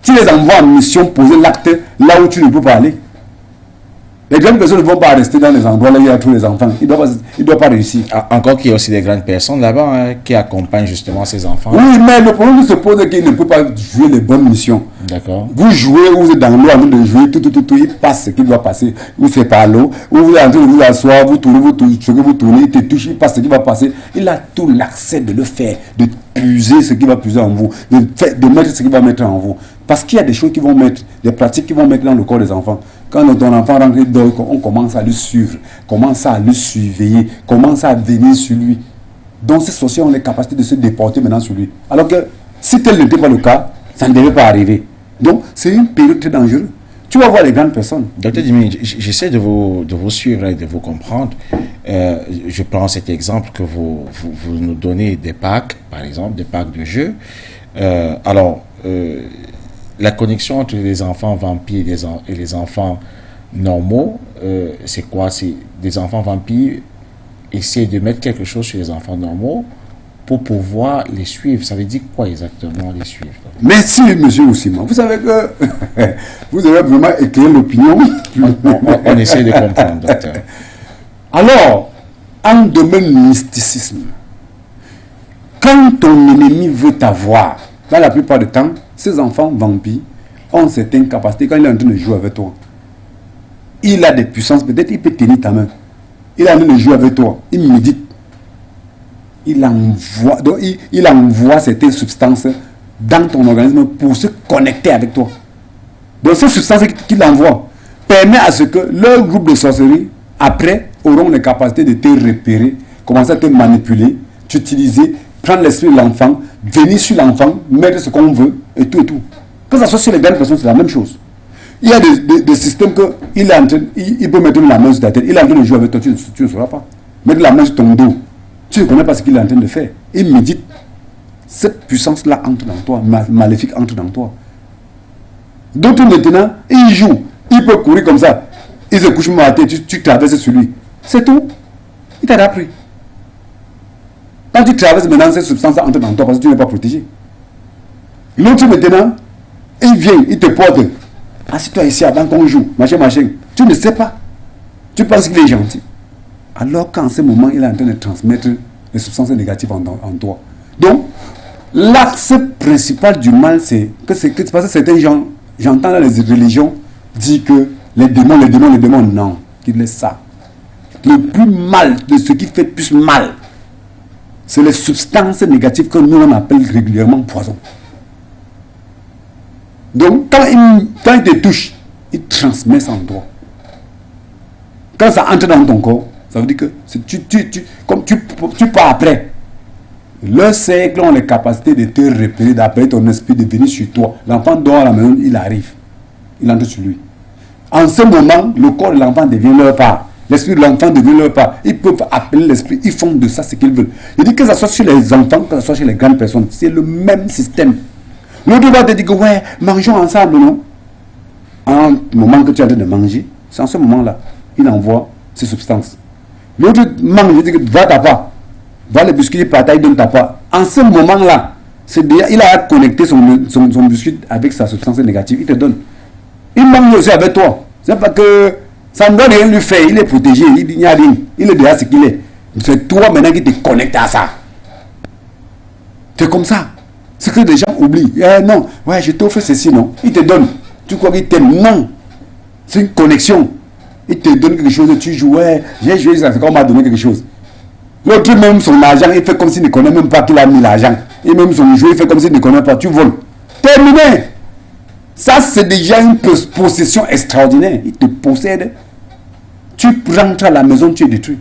Tu les envoies en mission poser l'acte là où tu ne peux pas aller. Les grandes personnes ne vont pas rester dans les endroits là où il y a tous les enfants. Ils ne doivent pas réussir. Encore qu'il y a aussi des grandes personnes là-bas qui accompagnent justement ces enfants. Oui, mais le problème se pose qu'il ne peut pas jouer les bonnes missions. D'accord. Vous jouez, vous êtes dans l'eau en train de jouer, tout, il passe ce qui doit passer. Vous faites par l'eau, vous êtes en train de vous asseoir, vous tournez, il te touche, il passe ce qui va passer. Il a tout l'accès de le faire, de puiser ce qui va puiser en vous, de mettre ce qui va mettre en vous. Parce qu'il y a des choses qui vont mettre, des pratiques qui vont mettre dans le corps des enfants. Quand ton enfant rentre, on commence à le suivre, commence à le surveiller, commence à venir sur lui. Donc ces sorciers ont les capacités de se déporter maintenant sur lui. Alors que si tel n'était pas le cas, ça ne devait pas arriver. Donc c'est une période très dangereuse. Tu vas voir les grandes personnes. Docteur Dimi, j'essaie de vous suivre et de vous comprendre. Je prends cet exemple que vous nous donnez des packs, par exemple, des packs de jeux. la connexion entre les enfants vampires et les enfants normaux, c'est quoi? C'est des enfants vampires essayer de mettre quelque chose sur les enfants normaux pour pouvoir les suivre. Ça veut dire quoi exactement, les suivre? Merci, monsieur Oussima. Vous savez que vous avez vraiment éclairé l'opinion. On essaie de comprendre, docteur. Alors, en domaine mysticisme, quand ton ennemi veut t'avoir, dans la plupart du temps, ces enfants vampires ont certaines capacités. Quand il est en train de jouer avec toi, il a des puissances, peut-être il peut tenir ta main. Il est en train de jouer avec toi, il médite. Il envoie certaines substances dans ton organisme pour se connecter avec toi. Donc ces substances qu'il envoie permettent à ce que leur groupe de sorcellerie, après, auront les capacités de te repérer, commencer à te manipuler, t'utiliser, prendre l'esprit de l'enfant, venir sur l'enfant, mettre ce qu'on veut, et tout et tout. Que ça soit sur les grandes personnes, c'est la même chose. Il y a des systèmes que il peut mettre la main sur ta tête, il est en train de jouer avec toi, tu ne sauras pas. Mettre la main sur ton dos, tu ne connais pas ce qu'il est en train de faire. Il médite. Cette puissance-là entre dans toi, maléfique entre dans toi. D'autres maintenant, ils jouent. Il peut courir comme ça. Il se couche matin, tu traverses sur lui. C'est tout. Il t'a appris. Quand tu traverses maintenant, cette substance entre dans toi parce que tu n'es pas protégé. L'autre maintenant, il vient, il te porte. Assieds-toi ici avant qu'on joue, machin. Tu ne sais pas. Tu penses qu'il est gentil. Alors qu'en ce moment, il est en train de transmettre les substances négatives en toi. Donc, l'axe principal du mal, c'est parce que certains gens, j'entends dans les religions, dire que les démons, non, qu'il est ça. Le plus mal, de ce qui fait plus mal, c'est les substances négatives que nous on appelle régulièrement poison. Donc, quand il te touche, il transmet ça en toi. Quand ça entre dans ton corps, ça veut dire que comme tu pars après. Leurs cercles ont les capacités de te repérer, d'appeler ton esprit, de venir sur toi. L'enfant dort à la maison, il arrive. Il entre sur lui. En ce moment, le corps de l'enfant devient leur part. L'esprit de l'enfant devient leur part. Ils peuvent appeler l'esprit, ils font de ça ce qu'ils veulent. Je dis que ce soit sur les enfants, que ce soit chez les grandes personnes, c'est le même système. L'autre va te dire que ouais, mangeons ensemble, non? En moment que tu es en train de manger, c'est en ce moment-là, il envoie ces substances. L'autre mange, il dit que va ta part. Va le biscuit par taille, donne ta part. En ce moment-là, il a connecté son biscuit avec sa substance négative, il te donne. Il mange aussi avec toi. C'est pas que ça ne doit rien lui faire, il est protégé, il n'y a rien. Il est déjà ce qu'il est. C'est toi maintenant qui te connectes à ça. C'est comme ça. Ce que les gens oublient. Non, ouais, je t'offre ceci, non. Il te donne. Tu crois qu'il t'aime? Non. C'est une connexion. Il te donne quelque chose, tu joues, ouais, j'ai joué ça, c'est qu'on m'a donné quelque chose. L'autre, même son argent, il fait comme s'il ne connaît même pas qu'il a mis l'argent. Et même son jeu, il fait comme s'il ne connaît pas, tu voles. Terminé. Ça, c'est déjà une possession extraordinaire. Il te possède. Tu rentres à la maison, tu es détruit.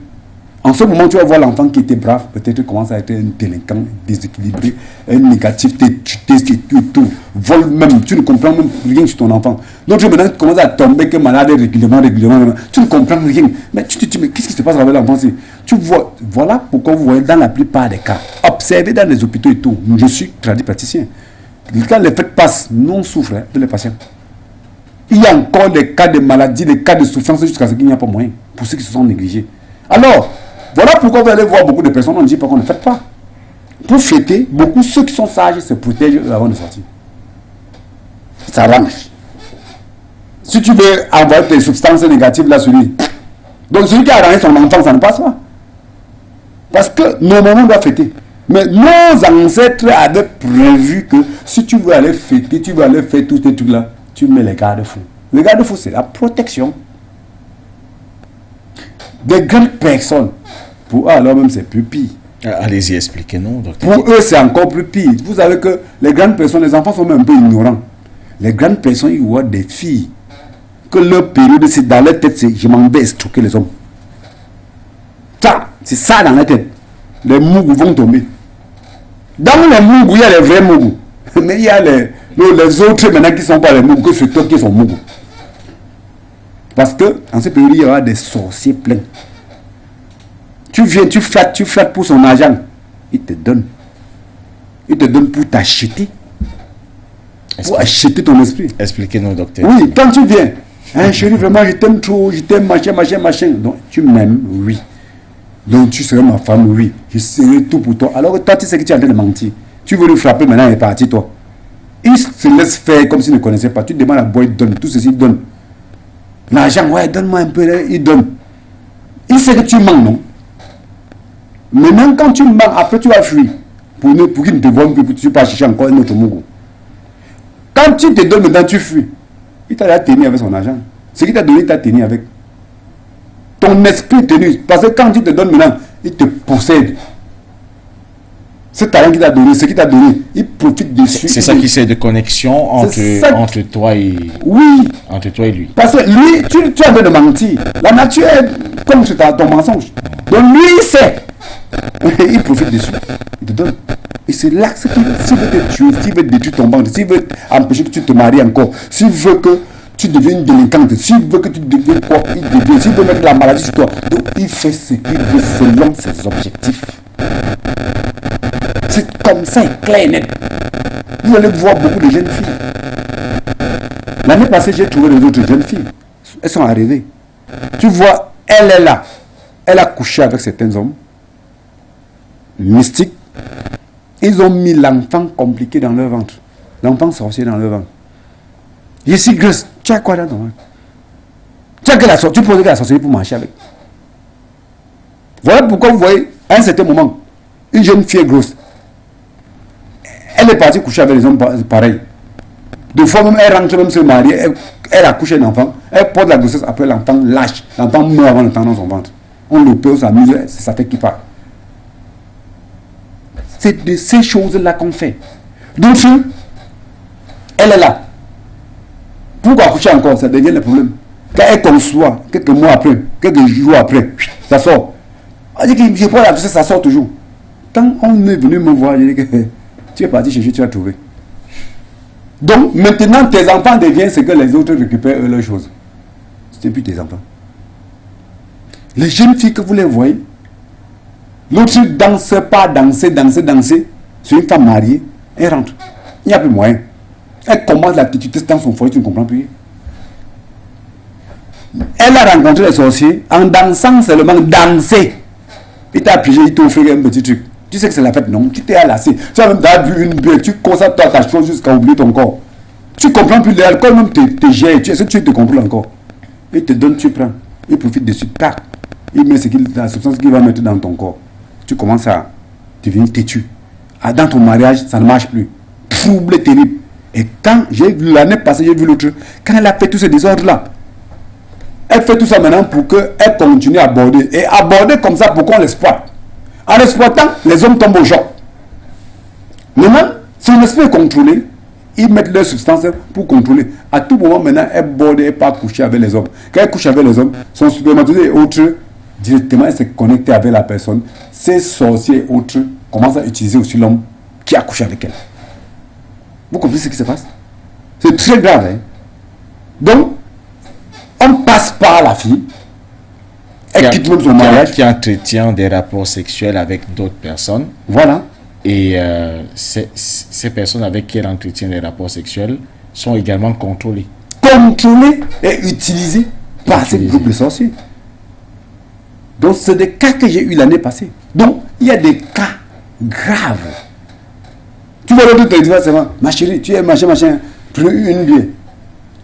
En ce moment, tu vas voir l'enfant qui était brave, peut-être commence à être un délinquant, déséquilibré, un négatif, tout, vole même, tu ne comprends même rien sur ton enfant. L'autre maintenant commence à tomber que malade régulièrement, tu ne comprends rien. Mais tu te dis, mais qu'est-ce qui se passe avec l'enfant? Tu vois, voilà pourquoi vous voyez dans la plupart des cas, observez dans les hôpitaux et tout, je suis praticien. Quand les fêtes passent, nous on souffre de les patients. Il y a encore des cas de maladie, des cas de souffrance jusqu'à ce qu'il n'y a pas moyen, pour ceux qui se sont négligés. Alors, voilà pourquoi vous allez voir beaucoup de personnes, on ne dit pas qu'on ne fait pas. Pour fêter, beaucoup, ceux qui sont sages se protègent avant de sortir. Ça range. Si tu veux envoyer tes substances négatives là sur lui, donc celui qui a arrangé son enfant, ça ne passe pas. Parce que normalement on doit fêter. Mais nos ancêtres avaient prévu que si tu veux aller fêter, tu veux aller faire tous ces trucs là, tu mets les garde-fous. Les garde-fous, c'est la protection. Des grandes personnes, pour eux alors même c'est plus pire. Allez-y, expliquez-nous, docteur. Pour eux c'est encore plus pire. Vous savez que les grandes personnes, les enfants sont même un peu ignorants. Les grandes personnes, ils voient des filles que leur période, c'est dans leur tête, c'est je m'en vais estroquer les hommes. Ça, c'est ça dans la tête. Les mougous vont tomber. Dans les mougous, il y a les vrais mougous. Mais il y a les autres maintenant qui ne sont pas les mougous, que c'est toi qui sont mougous. Parce que en cette période, il y aura des sorciers pleins. Tu viens, tu flattes pour son argent. Il te donne. Il te donne pour t'acheter. pour acheter ton esprit. Expliquez-nous, docteur. Oui, quand tu viens, hein, chérie, vraiment, je t'aime trop, je t'aime, machin. Donc, tu m'aimes, oui. Donc, tu serais ma femme, oui. Je serai tout pour toi. Alors que toi, tu sais que tu es en train de mentir. Tu veux le frapper, maintenant, il est parti, toi. Il se laisse faire comme s'il ne connaissait pas. Tu demandes à boy, il donne. Tout ceci, il donne. L'argent, ouais, donne-moi un peu, il donne. Il sait que tu mens, non? Maintenant, quand tu mens, après, tu vas fuir. Pour qu'il ne te voie plus, tu vas chercher encore un autre mougou. Quand tu te donnes maintenant, tu fuis. Il t'a tenu avec son argent. Ce qu'il t'a donné, il t'a tenu avec. Ton esprit tenu. Parce que quand tu te donnes maintenant, il te possède. Ce talent qu'il t'a donné, ce qu'il t'a donné, il profite dessus. C'est ça qui sert de connexion entre toi et oui. Entre toi et lui. Parce que lui, tu es en train de mentir. La nature est comme c'est ton mensonge. Donc lui, il sait. Il profite dessus. Il te donne. Et c'est là que s'il veut te tuer, s'il veut détruire ton ventre, s'il veut empêcher que tu te maries encore, s'il veut que tu deviennes délinquante, s'il veut que tu deviennes quoi, s'il veut mettre la maladie sur toi. Donc il fait ce qu'il veut selon ses objectifs. C'est comme ça, clair et net. Vous allez voir beaucoup de jeunes filles. L'année passée, j'ai trouvé les autres jeunes filles. Elles sont arrivées. Tu vois, elle est là. Elle a couché avec certains hommes mystiques. Ils ont mis l'enfant compliqué dans leur ventre. L'enfant sorcier dans leur ventre. Je suis grosse. Tu as quoi dans ton ventre? Tu as que la sorcière. Tu poses que la sorcellerie pour marcher avec. Voilà pourquoi vous voyez, à un certain moment, une jeune fille est grosse. Elle est partie coucher avec les hommes pareils. Deux fois même, elle rentre même se marier. Elle a couché un enfant. Elle porte la grossesse. Après, l'enfant lâche. L'enfant meurt avant le temps dans son ventre. On le peut, on s'amuse. C'est sa tête qui part. C'est de ces choses-là qu'on fait. Donc, elle est là. Pourquoi coucher encore? Ça devient le problème. Quand elle conçoit, quelques mois après, quelques jours après, ça sort. On dit que je prends la grossesse, ça sort toujours. Quand on est venu me voir, je dis que tu es parti chercher, tu as trouvé. Donc, maintenant, tes enfants deviennent ce que les autres récupèrent leurs choses. Ce n'est plus tes enfants. Les jeunes filles que vous les voyez, l'autre danse pas, danser. C'est une femme mariée, elle rentre. Il n'y a plus moyen. Elle commence l'activité dans son foyer, tu ne comprends plus. Elle a rencontré les sorciers en dansant seulement, danser. Il t'a piégé, il t'a offert un petit truc. Tu sais que c'est la fête, non? Tu t'es lassé. Tu as même bu une bière, tu concentres ta chose jusqu'à oublier ton corps. Tu comprends plus, l'alcool même te gère. Est-ce que tu te comprends encore? Il te donne, tu prends. Il profite dessus, tac. Il met la substance qu'il va mettre dans ton corps. Tu commences à devenir têtu. Dans ton mariage, ça ne marche plus. Trouble terrible. Et quand j'ai vu l'année passée, j'ai vu l'autre, quand elle a fait tous ces désordres-là, elle fait tout ça maintenant pour qu'elle continue à aborder. Et aborder comme ça pour qu'on l'exploite. En l'exploitant, les hommes tombent au choc. Maintenant, son esprit est contrôlé. Ils mettent leurs substances pour contrôler. À tout moment, maintenant, elle borde et pas coucher avec les hommes. Quand elle couche avec les hommes, son spermatozoïde et autres, directement, elle s'est connectée avec la personne. Ces sorciers et autres commencent à utiliser aussi l'homme qui a couché avec elle. Vous comprenez ce qui se passe? C'est très grave. Hein? Donc, on passe par la fille. Elle quitte même son mariage. Qui entretient des rapports sexuels avec d'autres personnes. Voilà. Et ces personnes avec qui elle entretient des rapports sexuels sont également contrôlées. Contrôlées et utilisées par ces groupes de sorciers. Donc, c'est des cas que j'ai eu l'année passée. Donc, il y a des cas graves. Tu vois l'autre te dire seulement, ma chérie, tu es machin, prends une bière.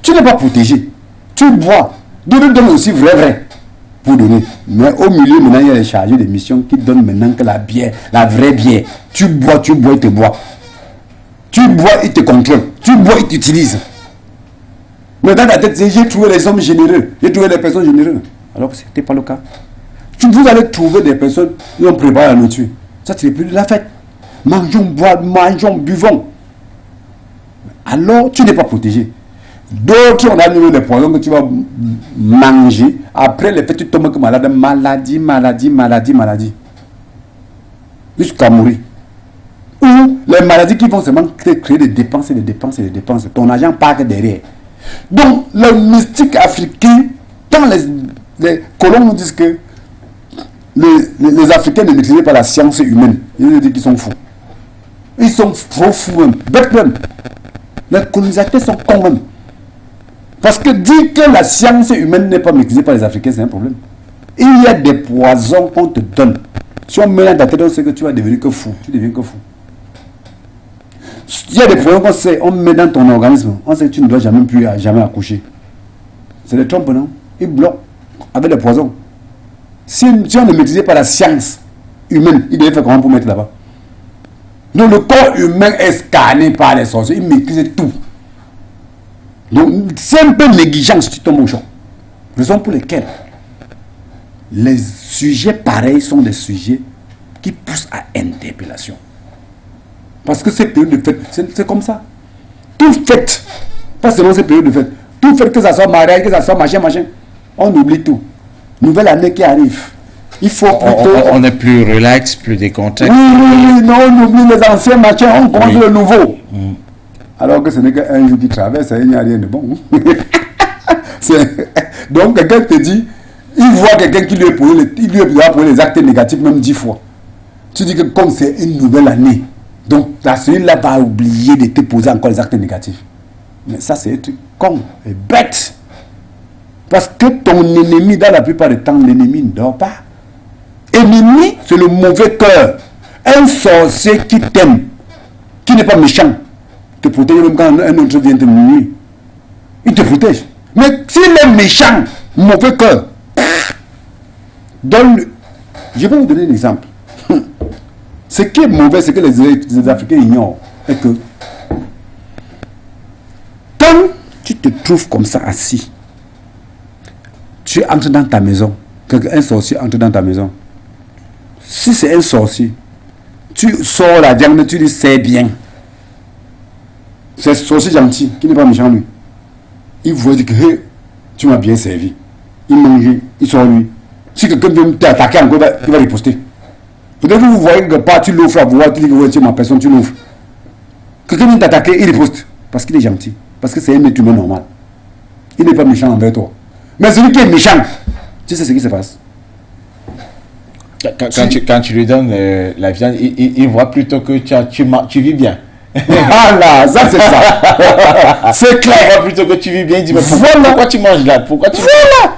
Tu n'es pas protégé. Tu bois. D'autres donnent aussi vrai. Pour donner. Mais au milieu, maintenant, il y a les chargés de mission qui donnent maintenant que la bière, la vraie bière. Tu bois, il te boit. Tu bois, il te contrôle. Tu bois, il t'utilise. Mais dans ta tête, j'ai trouvé les hommes généreux. J'ai trouvé les personnes généreuses. Alors que ce n'était pas le cas. Vous allez trouver des personnes qui ont préparé la nourriture. Ça, c'est plus de la fête. Mangeons, buvons. Alors, tu n'es pas protégé. D'autres, on a mis des poisons que tu vas manger. Après, les faits, tu tombes malade. Maladie. Jusqu'à mourir. Ou les maladies qui vont seulement créer des dépenses. Ton argent part derrière. Donc, le mystique africain, quand les colons nous disent que les Africains ne maîtrisaient pas la science humaine, ils disent qu'ils sont fous. Ils sont trop fous même, bêtes même. Les colonisateurs sont cons même. Parce que dire que la science humaine n'est pas maîtrisée par les Africains, c'est un problème. Il y a des poisons qu'on te donne. Si on mélange ta tête, on sait que tu vas devenir que fou. Tu deviens que fou. Il y a des poisons qu'on sait, on met dans ton organisme. On sait que tu ne dois jamais accoucher. C'est des trompes, non? Ils bloquent avec des poisons. Si on ne maîtrisait pas la science humaine, il devait faire comment pour mettre là-bas? Donc le corps humain est scanné par les sorciers, ils maîtrisent tout. Donc c'est un peu négligent si tu tombes au champ. Raison pour lesquelles les sujets pareils sont des sujets qui poussent à interpellation. Parce que ces périodes de fête, c'est comme ça. Tout fête, pas seulement ces périodes de fête, tout fête, que ça soit mariage, que ça soit machin, on oublie tout. Nouvelle année qui arrive. Il faut plutôt... On est plus relax, plus décontracté. Oui, non, on oublie les anciens machins, on compte le nouveau. Alors que ce n'est qu'un jour qui traverse, il n'y a rien de bon. Donc quelqu'un te dit, il voit quelqu'un qui lui a posé les actes négatifs même 10 fois. Tu dis que comme c'est une nouvelle année, donc celui-là va oublier de te poser encore les actes négatifs. Mais ça c'est un truc con et bête. Parce que ton ennemi, dans la plupart du temps, l'ennemi ne dort pas. Ennemi, c'est le mauvais cœur. Un sorcier qui t'aime, qui n'est pas méchant, te protège même quand un autre vient te nuire. Il te protège. Mais s'il est méchant, mauvais cœur, je vais vous donner un exemple. Ce qui est mauvais, c'est que les Africains ignorent. Et que quand tu te trouves comme ça assis, tu entres dans ta maison, un sorcier entre dans ta maison. Si c'est un sorcier, tu sors la viande, tu dis c'est bien. C'est un sorcier gentil, qui n'est pas méchant lui. Il voit dire que hey, tu m'as bien servi. Il mange, il sort lui. Si quelqu'un veut t'attaquer encore, il va riposter. Peut-être que vous voyez que pas, tu l'offres à voir, tu dis que tu es ma personne, tu l'offres. Quelqu'un vient t'attaquer, il riposte. Parce qu'il est gentil. Parce que c'est un être humain normal. Il n'est pas méchant envers toi. Mais celui qui est méchant, tu sais ce qui se passe. Quand tu lui donnes la viande, il voit plutôt que tu vis bien. Voilà, ça c'est ça. C'est clair. Il voit plutôt que tu vis bien. Il dit, mais pourquoi tu manges là? Pourquoi tu Voilà.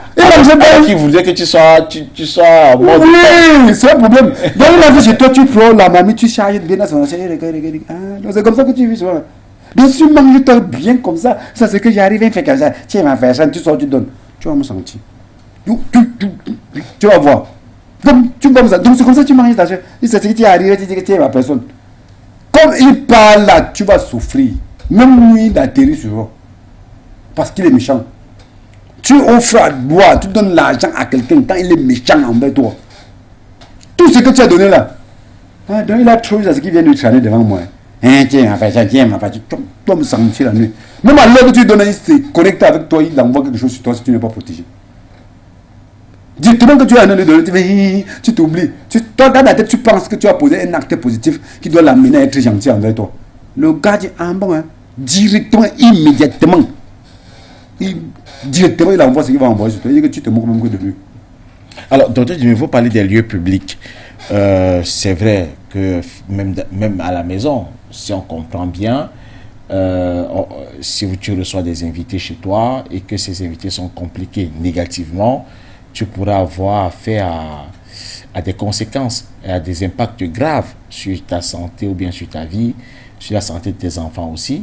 Qui voudrait que tu sois mort. Oui, c'est un problème. Donc il a vu chez toi, tu prends la mamie, tu charges bien dans son assiette. Donc c'est comme ça que tu vis souvent. Donc si tu manges bien comme ça, ça c'est que j'arrive à faire comme ça. Tiens, ma faire tu sors, tu donnes. Tu vas me sentir. Tu vas voir. Donc, tu comme ça. Donc c'est comme ça que tu manges ta chair. C'est ce qui t'est arrivé, tu dis que tu es ma personne. Comme il parle là, tu vas souffrir. Même lui, il atterrit sur toi. Parce qu'il est méchant. Tu offres à boire, tu donnes l'argent à quelqu'un quand il est méchant envers toi. Tout ce que tu as donné là. Ah, donc il a trouvé ce qui vient de traîner devant moi. Tiens, tu dois me sentir la nuit. Même à l'heure que tu donnes, il se connecte avec toi, il envoie quelque chose sur toi si tu n'es pas protégé. Dis-toi que tu as un donné, tu t'oublies. Toi, dans la tête, tu penses que tu as posé un acte positif qui doit l'amener à être gentil envers toi. Le gars dit, ah bon, hein, directement, immédiatement, il envoie ce qu'il va envoyer sur toi. Il dit que tu te moques même que de lui. Alors, docteur, il faut parler des lieux publics. C'est vrai que même à la maison, si on comprend bien, si tu reçois des invités chez toi et que ces invités sont compliqués négativement, tu pourras avoir affaire à des conséquences et à des impacts graves sur ta santé ou bien sur ta vie, sur la santé de tes enfants aussi.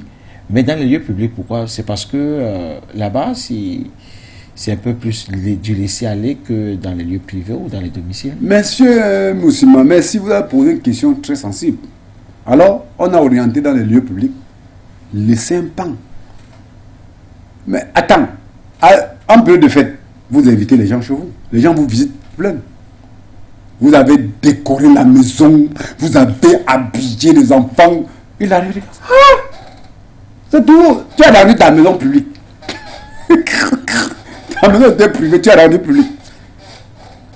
Mais dans les lieux publics, pourquoi? C'est parce que là-bas, c'est un peu plus du laisser aller que dans les lieux privés ou dans les domiciles. Monsieur Moussima, merci, vous avez posé une question très sensible. Alors, on a orienté dans les lieux publics, laissez un pan. Mais attends, en période de fête, vous invitez les gens chez vous. Les gens vous visitent plein. Vous avez décoré la maison, vous avez habillé les enfants. Il arrive, c'est tout. Tu as rendu ta maison publique. Ta maison était privée, tu as rendu publique.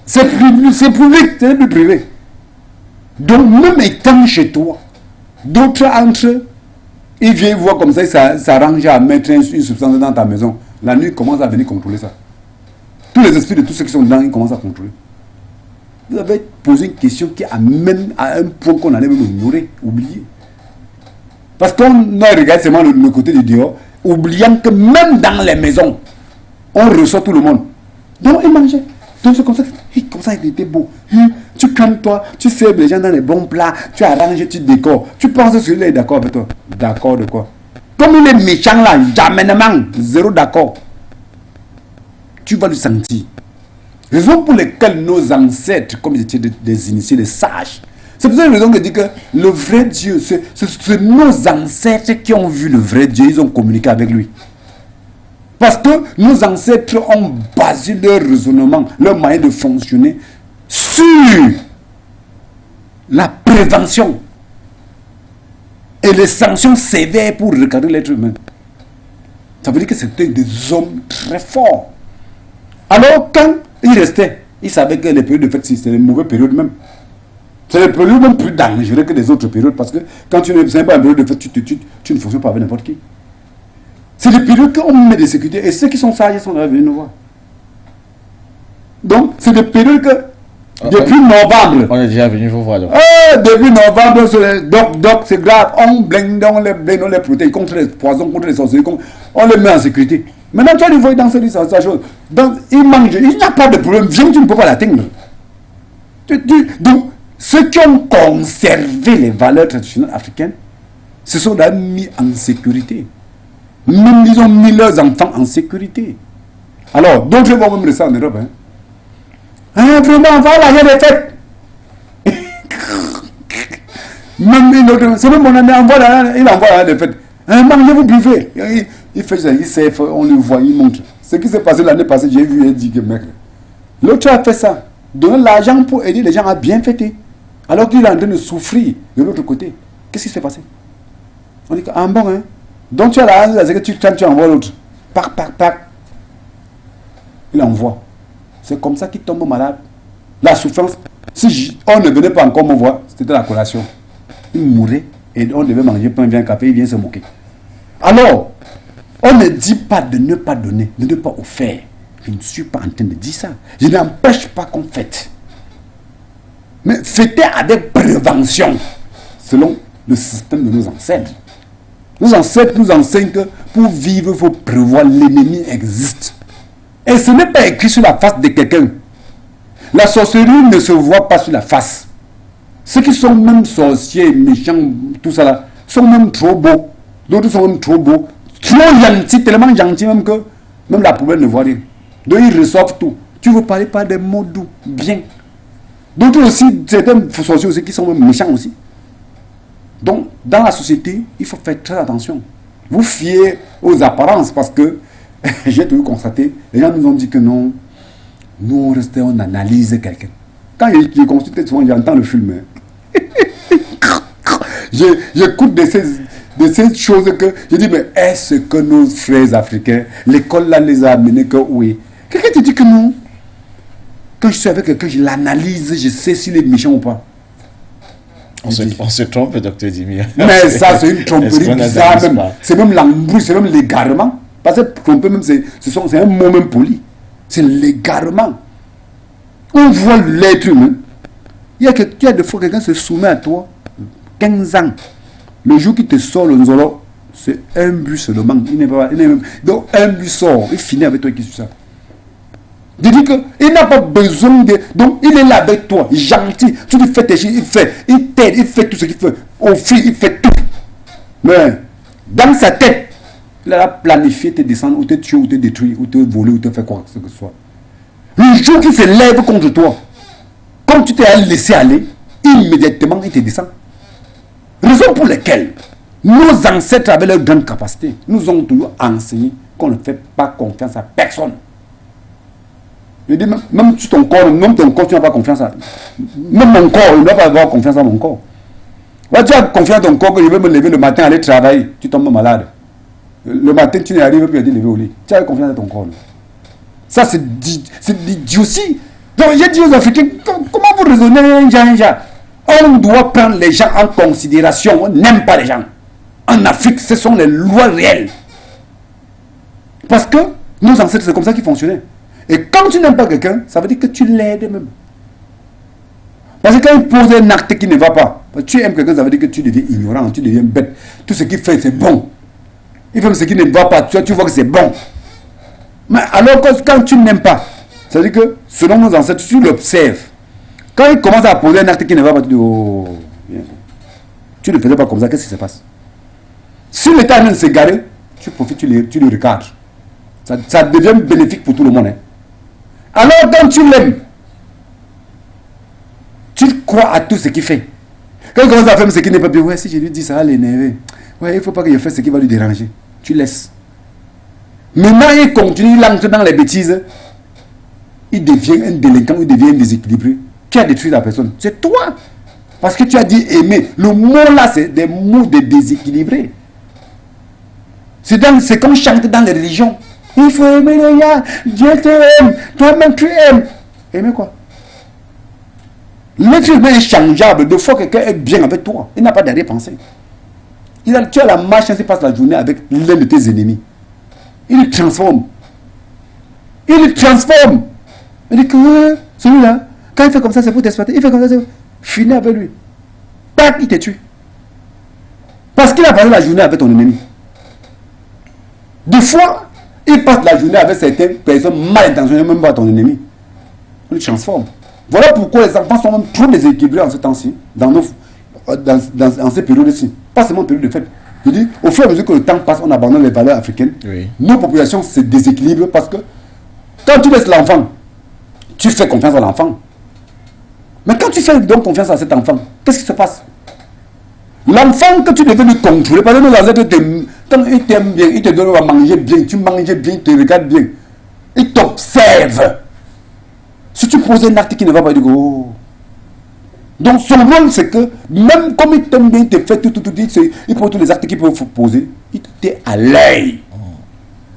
C'est public, c'est plus privé. Donc, même étant chez toi, d'autres entrent, ils viennent voir comme ça, ils s'arrangent à mettre une substance dans ta maison. La nuit, ils commencent à venir contrôler ça. Tous les esprits de tous ceux qui sont dedans, ils commencent à contrôler. Vous avez posé une question qui amène à un point qu'on allait même ignorer, oublier. Parce qu'on regarde seulement le côté du dehors, oubliant que même dans les maisons, on reçoit tout le monde. Donc ils mangeaient. Donc c'est comme ça il était beau. Tu calmes toi, tu sers les gens dans les bons plats, tu arranges, tu décores. Tu penses que celui-là est d'accord avec toi. D'accord de quoi? Comme il est méchant là, jamais, zéro d'accord. Tu vas le sentir. Raison pour lesquelles nos ancêtres, comme ils étaient des initiés, des sages, c'est pour cette raison que je dis que le vrai Dieu, c'est nos ancêtres qui ont vu le vrai Dieu, ils ont communiqué avec lui. Parce que nos ancêtres ont basé leur raisonnement, leur moyen de fonctionner sur la prévention et les sanctions sévères pour recadrer l'être humain. Ça veut dire que c'était des hommes très forts. Alors quand ils restaient, ils savaient que les périodes de fête, c'était les mauvaises périodes même. C'est les périodes même plus dangereuses que les autres périodes parce que quand tu n'es pas en période de fête, tu ne fonctionnes pas avec n'importe qui. C'est les périodes qu'on met de sécurité et ceux qui sont sages sont venus nous voir. Donc, c'est des périodes que depuis novembre. On est déjà venu vous voir. Depuis novembre, donc c'est grave. On blinde, on les protège contre les poisons, contre les sorciers, on les met en sécurité. Maintenant, tu as les voyez dans cette chose. Donc, ils mangent, il n'y a pas de problème. Viens, tu ne peux pas l'atteindre. Donc, ceux qui ont conservé les valeurs traditionnelles africaines se sont là mis en sécurité. Même ils ont mis leurs enfants en sécurité. Alors, d'autres vont même rester en Europe. Vraiment, voilà, il y a des fêtes. Même une autre, c'est même mon ami, il envoie des fêtes. Mangez, vous buvez. Il fait ça, il sait, on le voit, il montre. Ce qui s'est passé l'année passée, j'ai vu, il dit que mec, l'autre a fait ça. Donner l'argent pour aider les gens à bien fêter. Alors qu'il est en train de souffrir de l'autre côté. Qu'est-ce qui s'est passé? On dit que, bon, hein. Donc tu as la haine, c'est que tu envoies l'autre. Pac. Il envoie. C'est comme ça qu'il tombe malade. La souffrance, si on ne venait pas encore me voir, c'était la collation. Il mourait et on devait manger pain, bien café, il vient se moquer. Alors, on ne dit pas de ne pas donner, de ne pas offrir. Je ne suis pas en train de dire ça. Je n'empêche pas qu'on fête. Mais fêter avec prévention, selon le système de nos ancêtres. Nos ancêtres nous enseignent que pour vivre, il faut prévoir, l'ennemi existe. Et ce n'est pas écrit sur la face de quelqu'un. La sorcellerie ne se voit pas sur la face. Ceux qui sont même sorciers, méchants, tout ça là, sont même trop beaux. D'autres sont même trop beaux. Trop gentils, tellement gentils même que même la poubelle ne voit rien. Donc ils reçoivent tout. Tu veux parler par des mots doux, bien. D'autres aussi, certains sorciers aussi qui sont même méchants aussi. Donc, dans la société, il faut faire très attention. Vous fiez aux apparences parce que j'ai toujours constaté, les gens nous ont dit que non, nous on restait, on analyse quelqu'un. Quand je consulte souvent, j'entends le film. J'écoute de ces choses que je dis, mais est-ce que nos frères africains, l'école là les a amenés que oui? Quelqu'un te dit que non. Quand je suis avec quelqu'un, je l'analyse, je sais s'il est méchant ou pas. On se trompe, docteur Dimi. Mais ça, c'est une tromperie bizarre même. C'est même l'embrouille, c'est même l'égarement. Parce que tromper même, c'est un mot même poli. C'est l'égarement. On voit l'être humain. Il y a des fois quelqu'un se soumet à toi, 15 ans. Le jour qu'il te sort le nzolo, c'est un but seulement. Donc un but sort, il finit avec toi qui suit ça. Il dit qu'il n'a pas besoin de... Donc, il est là avec toi, gentil. Tu lui fais tes choses, il t'aide, il fait tout ce qu'il fait. Au fil, il fait tout. Mais, dans sa tête, il a planifié te descendre, ou te tuer, ou te détruire, ou te voler, ou te faire quoi que ce soit. Le jour qu'il se lève contre toi, comme tu t'es laissé aller, immédiatement, il te descend. Raison pour laquelle nos ancêtres avaient leur grande capacité. Nous ont toujours enseigné qu'on ne fait pas confiance à personne. Je dis, même sur ton corps, tu n'as pas confiance à... Même mon corps, il ne doit pas avoir confiance à mon corps. Ouais, tu as confiance à ton corps que je vais me lever le matin, aller travailler, tu tombes malade. Le matin, tu n'arrives plus à te lever au lit. Tu as confiance à ton corps. Ça, c'est l'idiotie. Donc, j'ai dit aux Africains, comment vous raisonnez, on doit prendre les gens en considération. On n'aime pas les gens. En Afrique, ce sont les lois réelles. Parce que nos ancêtres, c'est comme ça qu'ils fonctionnaient. Et quand tu n'aimes pas quelqu'un, ça veut dire que tu l'aides même. Parce que quand il pose un acte qui ne va pas, Parce que tu aimes quelqu'un, ça veut dire que tu deviens ignorant, tu deviens bête. Tout ce qu'il fait, c'est bon. Il fait ce qui ne va pas, tu vois que c'est bon. Mais alors que quand tu n'aimes pas, ça veut dire que selon nos ancêtres, tu l'observes. Quand il commence à poser un acte qui ne va pas, tu dis, oh, bien. Tu ne le faisais pas comme ça, qu'est-ce qui se passe? Si l'État est en train de s'égarer, tu profites, tu le recadres. Ça devient bénéfique pour tout le monde. Hein. Alors quand tu l'aimes, tu crois à tout ce qu'il fait. Quand il commence à faire ce qui n'est pas bien, ouais, si je lui dis ça va l'énerver. Ouais, il ne faut pas que je fasse ce qui va lui déranger. Tu laisses. Maintenant, il continue, il entre dans les bêtises. Il devient un délinquant, il devient un déséquilibré. Qui a détruit la personne? C'est toi. Parce que tu as dit aimer. Le mot là, c'est des mots de déséquilibré. C'est comme chante dans les religions. Il faut aimer les gars. Dieu t'aime. Toi-même tu aimes. Aimer quoi? L'être humain est changeable. De fois quelqu'un est bien avec toi. Il n'a pas d'arrière-pensée. Tu as la marche, il passe la journée avec l'un de tes ennemis. Il le transforme. Il le transforme. Il dit que celui-là, quand il fait comme ça, c'est pour t'exploiter. Il fait comme ça, c'est fini avec lui. Tac, il te tue. Parce qu'il a passé la journée avec ton ennemi. Des fois, il passe la journée avec certaines personnes mal intentionnées, même pas ton ennemi. On le transforme. Voilà pourquoi les enfants sont même trop déséquilibrés en ce temps-ci, dans ces périodes-ci. Pas seulement en période de fête. Je dis, au fur et à mesure que le temps passe, on abandonne les valeurs africaines. Oui. Nos populations se déséquilibrent parce que quand tu laisses l'enfant, tu fais confiance à l'enfant. Mais quand tu fais donc confiance à cet enfant, qu'est-ce qui se passe? L'enfant que tu devais lui contrôler, parce que nos ancêtres, quand il t'aime bien, il te donne à manger bien, tu manges bien, il te regarde bien. Il t'observe. Si tu poses un acte qui ne va pas, il dit oh. Donc son rôle, c'est que même comme il t'aime bien, il te fait tout, il prend tous les actes qu'il peut poser, il t'est à l'œil.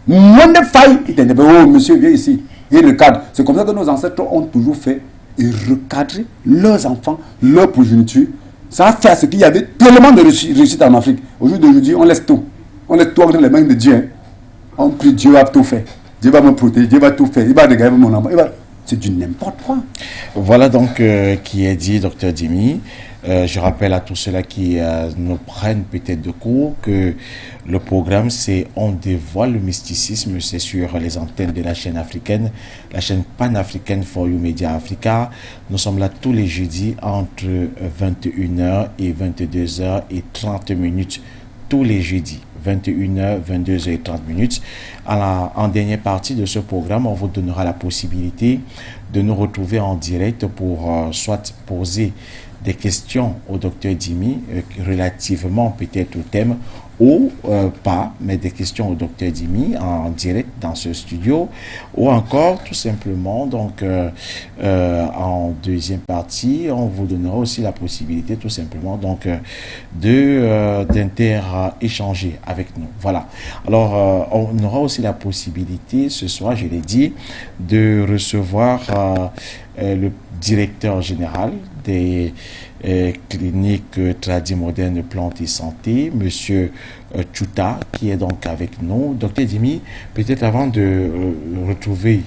Moins de failles, il te dit oh monsieur, viens ici. Il recadre. C'est comme ça que nos ancêtres ont toujours fait et recadrer leurs enfants, leur progéniture. Ça a fait à ce qu'il y avait tellement de réussite en Afrique. Aujourd'hui, on laisse tout. On laisse tout entre les mains de Dieu. Hein. On prie, Dieu va tout faire. Dieu va me protéger, Dieu va tout faire. Il va regarder mon enfant. C'est du n'importe quoi. Voilà donc qui est dit, Dr Jimmy. Je rappelle à tous ceux-là qui nous prennent peut-être de cours que le programme c'est On dévoile le mysticisme, c'est sur les antennes de la chaîne africaine, la chaîne panafricaine For You Media Africa. Nous sommes là tous les jeudis entre 21h et 22h et 30 minutes tous les jeudis. 21h, 22h et 30 minutes. En dernière partie de ce programme, on vous donnera la possibilité de nous retrouver en direct pour soit poser des questions au docteur Jimmy relativement peut-être au thème ou pas, mais des questions au docteur Jimmy en direct dans ce studio, ou encore tout simplement donc en deuxième partie on vous donnera aussi la possibilité tout simplement donc d'inter-échanger avec nous. Voilà, alors on aura aussi la possibilité ce soir, je l'ai dit, de recevoir le directeur général des cliniques tradimodernes plantes et santé, monsieur Tchouta, qui est donc avec nous. Docteur Jimmy, peut-être avant de retrouver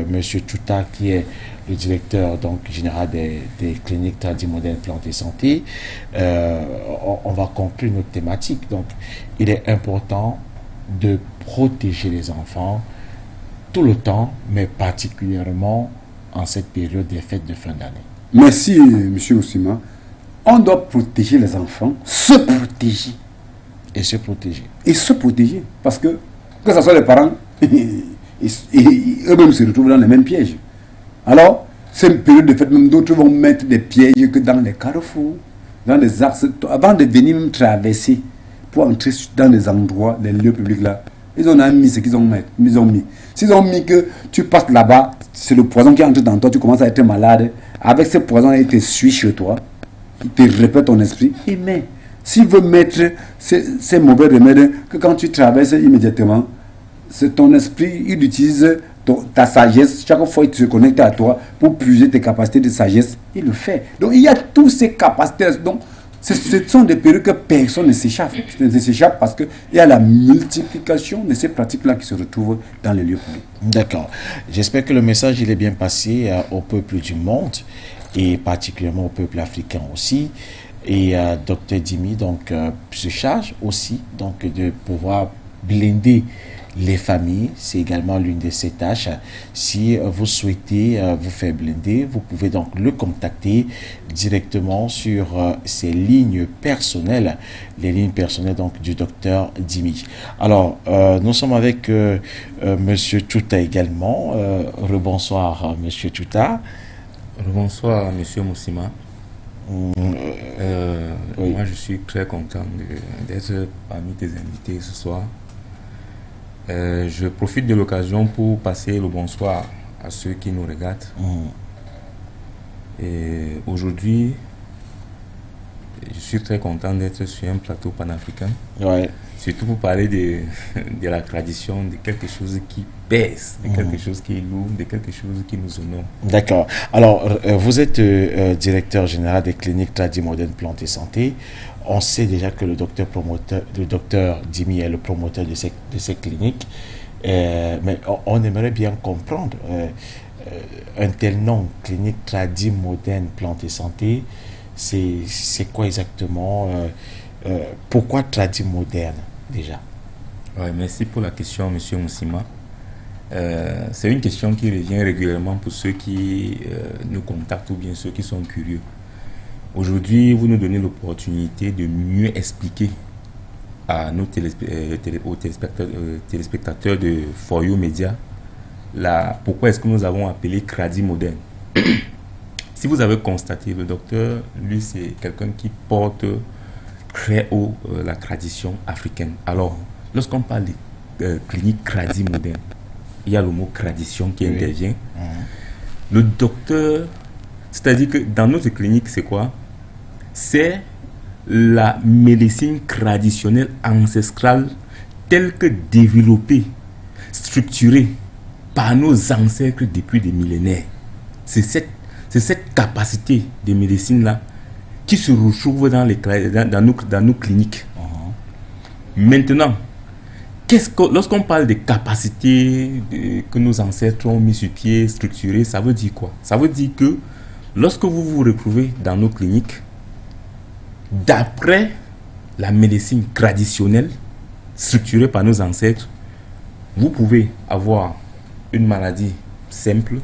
monsieur Tchouta, qui est le directeur donc général des cliniques tradimodernes plantes et santé, on va conclure notre thématique. Donc, il est important de protéger les enfants tout le temps, mais particulièrement en cette période des fêtes de fin d'année. Merci, M. Ousima. On doit protéger les enfants, se protéger. Et se protéger. Et se protéger. Parce que ce soit les parents, eux-mêmes se retrouvent dans les mêmes pièges. Alors, c'est une période de fête, même d'autres vont mettre des pièges que dans les carrefours, dans les axes, avant de venir même traverser, pour entrer dans les endroits, les lieux publics là. Ils ont mis ce qu'ils ont mis. S'ils ont mis que tu passes là-bas, c'est le poison qui entre dans toi, tu commences à être malade. Avec ce poison, il te suit chez toi. Il te répète ton esprit. Et mais, s'il veut mettre ces mauvais remèdes, que quand tu traverses immédiatement, c'est ton esprit, il utilise ta sagesse. Chaque fois, il se connecte à toi pour puiser tes capacités de sagesse. Il le fait. Donc, il y a toutes ces capacités. Donc, ce sont des périodes que personne ne s'échappe. Ne s'échappe parce qu'il y a la multiplication de ces pratiques-là qui se retrouvent dans les lieux publics. D'accord. J'espère que le message il est bien passé au peuple du monde et particulièrement au peuple africain aussi. Et Dr Djimi donc se charge aussi donc de pouvoir blinder les familles. C'est également l'une de ses tâches. Si vous souhaitez vous faire blinder, vous pouvez donc le contacter directement sur ses lignes personnelles, les lignes personnelles donc du docteur Djimi. Alors, nous sommes avec Monsieur Touta également. Rebonsoir, Monsieur Touta. Bonsoir, Monsieur Moussima. Oui. Moi, je suis très content d'être parmi tes invités ce soir. Je profite de l'occasion pour passer le bonsoir à ceux qui nous regardent. Et aujourd'hui, je suis très content d'être sur un plateau panafricain. Ouais. Surtout pour parler de la tradition, de quelque chose qui pèse, de quelque chose qui est lourd, de quelque chose qui nous honore. D'accord. Alors, vous êtes directeur général des cliniques Tradimoderne Plantes et Santé. On sait déjà que le docteur Djimi est le promoteur de ces cliniques. Mais on aimerait bien comprendre un tel nom, clinique Tradimoderne Plantes et Santé, c'est quoi exactement? Pourquoi Tradimoderne déjà? Ouais, merci pour la question, Monsieur Moussima. C'est une question qui revient régulièrement pour ceux qui nous contactent ou bien ceux qui sont curieux. Aujourd'hui, vous nous donnez l'opportunité de mieux expliquer à nos téléspectateurs de For You Media pourquoi est-ce que nous avons appelé Tradimoderne. Si vous avez constaté, le docteur, lui, c'est quelqu'un qui porte très haut la tradition africaine. Alors, lorsqu'on parle de clinique Tradimoderne, il y a le mot tradition qui intervient. Le docteur, c'est-à-dire que dans notre clinique, c'est quoi? C'est la médecine traditionnelle ancestrale telle que développée, structurée par nos ancêtres depuis des millénaires. C'est cette capacité de médecine-là qui se retrouve dans nos cliniques. Maintenant, lorsqu'on parle de capacités que nos ancêtres ont mis sur pied, structurées, ça veut dire quoi? Ça veut dire que lorsque vous vous retrouvez dans nos cliniques, d'après la médecine traditionnelle structurée par nos ancêtres, vous pouvez avoir une maladie simple,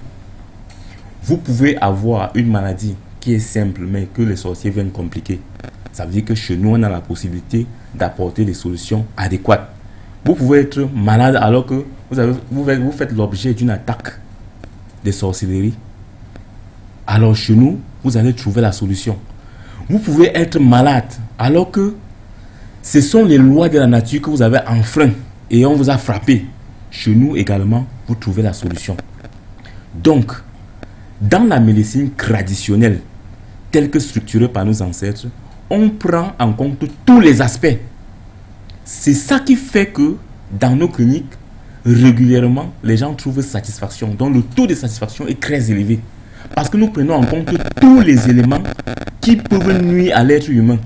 vous pouvez avoir une maladie qui est simple mais que les sorciers viennent compliquer. Ça veut dire que chez nous, on a la possibilité d'apporter des solutions adéquates. Vous pouvez être malade alors que vous faites l'objet d'une attaque de sorcellerie. Alors chez nous, vous allez trouver la solution. Vous pouvez être malade alors que ce sont les lois de la nature que vous avez enfreint et on vous a frappé. Chez nous également, vous trouvez la solution. Donc, dans la médecine traditionnelle, telle que structurée par nos ancêtres, on prend en compte tous les aspects. C'est ça qui fait que dans nos cliniques, régulièrement, les gens trouvent satisfaction. Donc le taux de satisfaction est très élevé. Parce que nous prenons en compte tous les éléments qui peuvent nuire à l'être humain.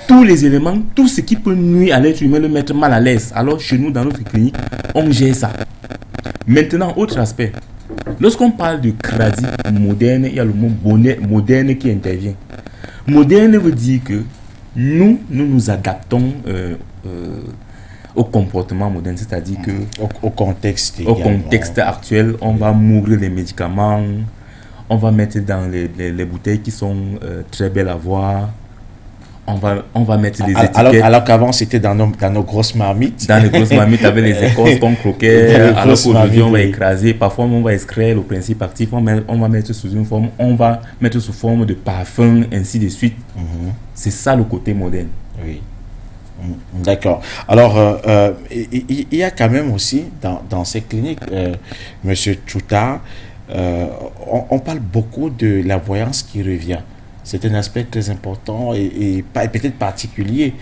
Tous les éléments, tout ce qui peut nuire à l'être humain, le mettre mal à l'aise. Alors chez nous, dans notre clinique, on gère ça. Maintenant, autre aspect. Lorsqu'on parle de Tradi moderne, il y a le mot moderne qui intervient. Moderne veut dire que nous adaptons au comportement moderne, c'est-à-dire que au contexte actuel, on va mourir les médicaments, on va mettre dans les bouteilles qui sont très belles à voir, on va mettre des étiquettes. Alors qu'avant, c'était dans nos grosses marmites. Dans les grosses marmites, avec les écorces qu'on croquait, alors qu'aujourd'hui, on va écraser. Parfois, on va extraire le principe actif, on va mettre sous une forme, on va mettre sous forme de parfum, ainsi de suite. C'est ça le côté moderne. Oui. D'accord. Alors, il y a quand même aussi, dans ces cliniques, Monsieur Touta, on parle beaucoup de la voyance qui revient. C'est un aspect très important et peut-être particulier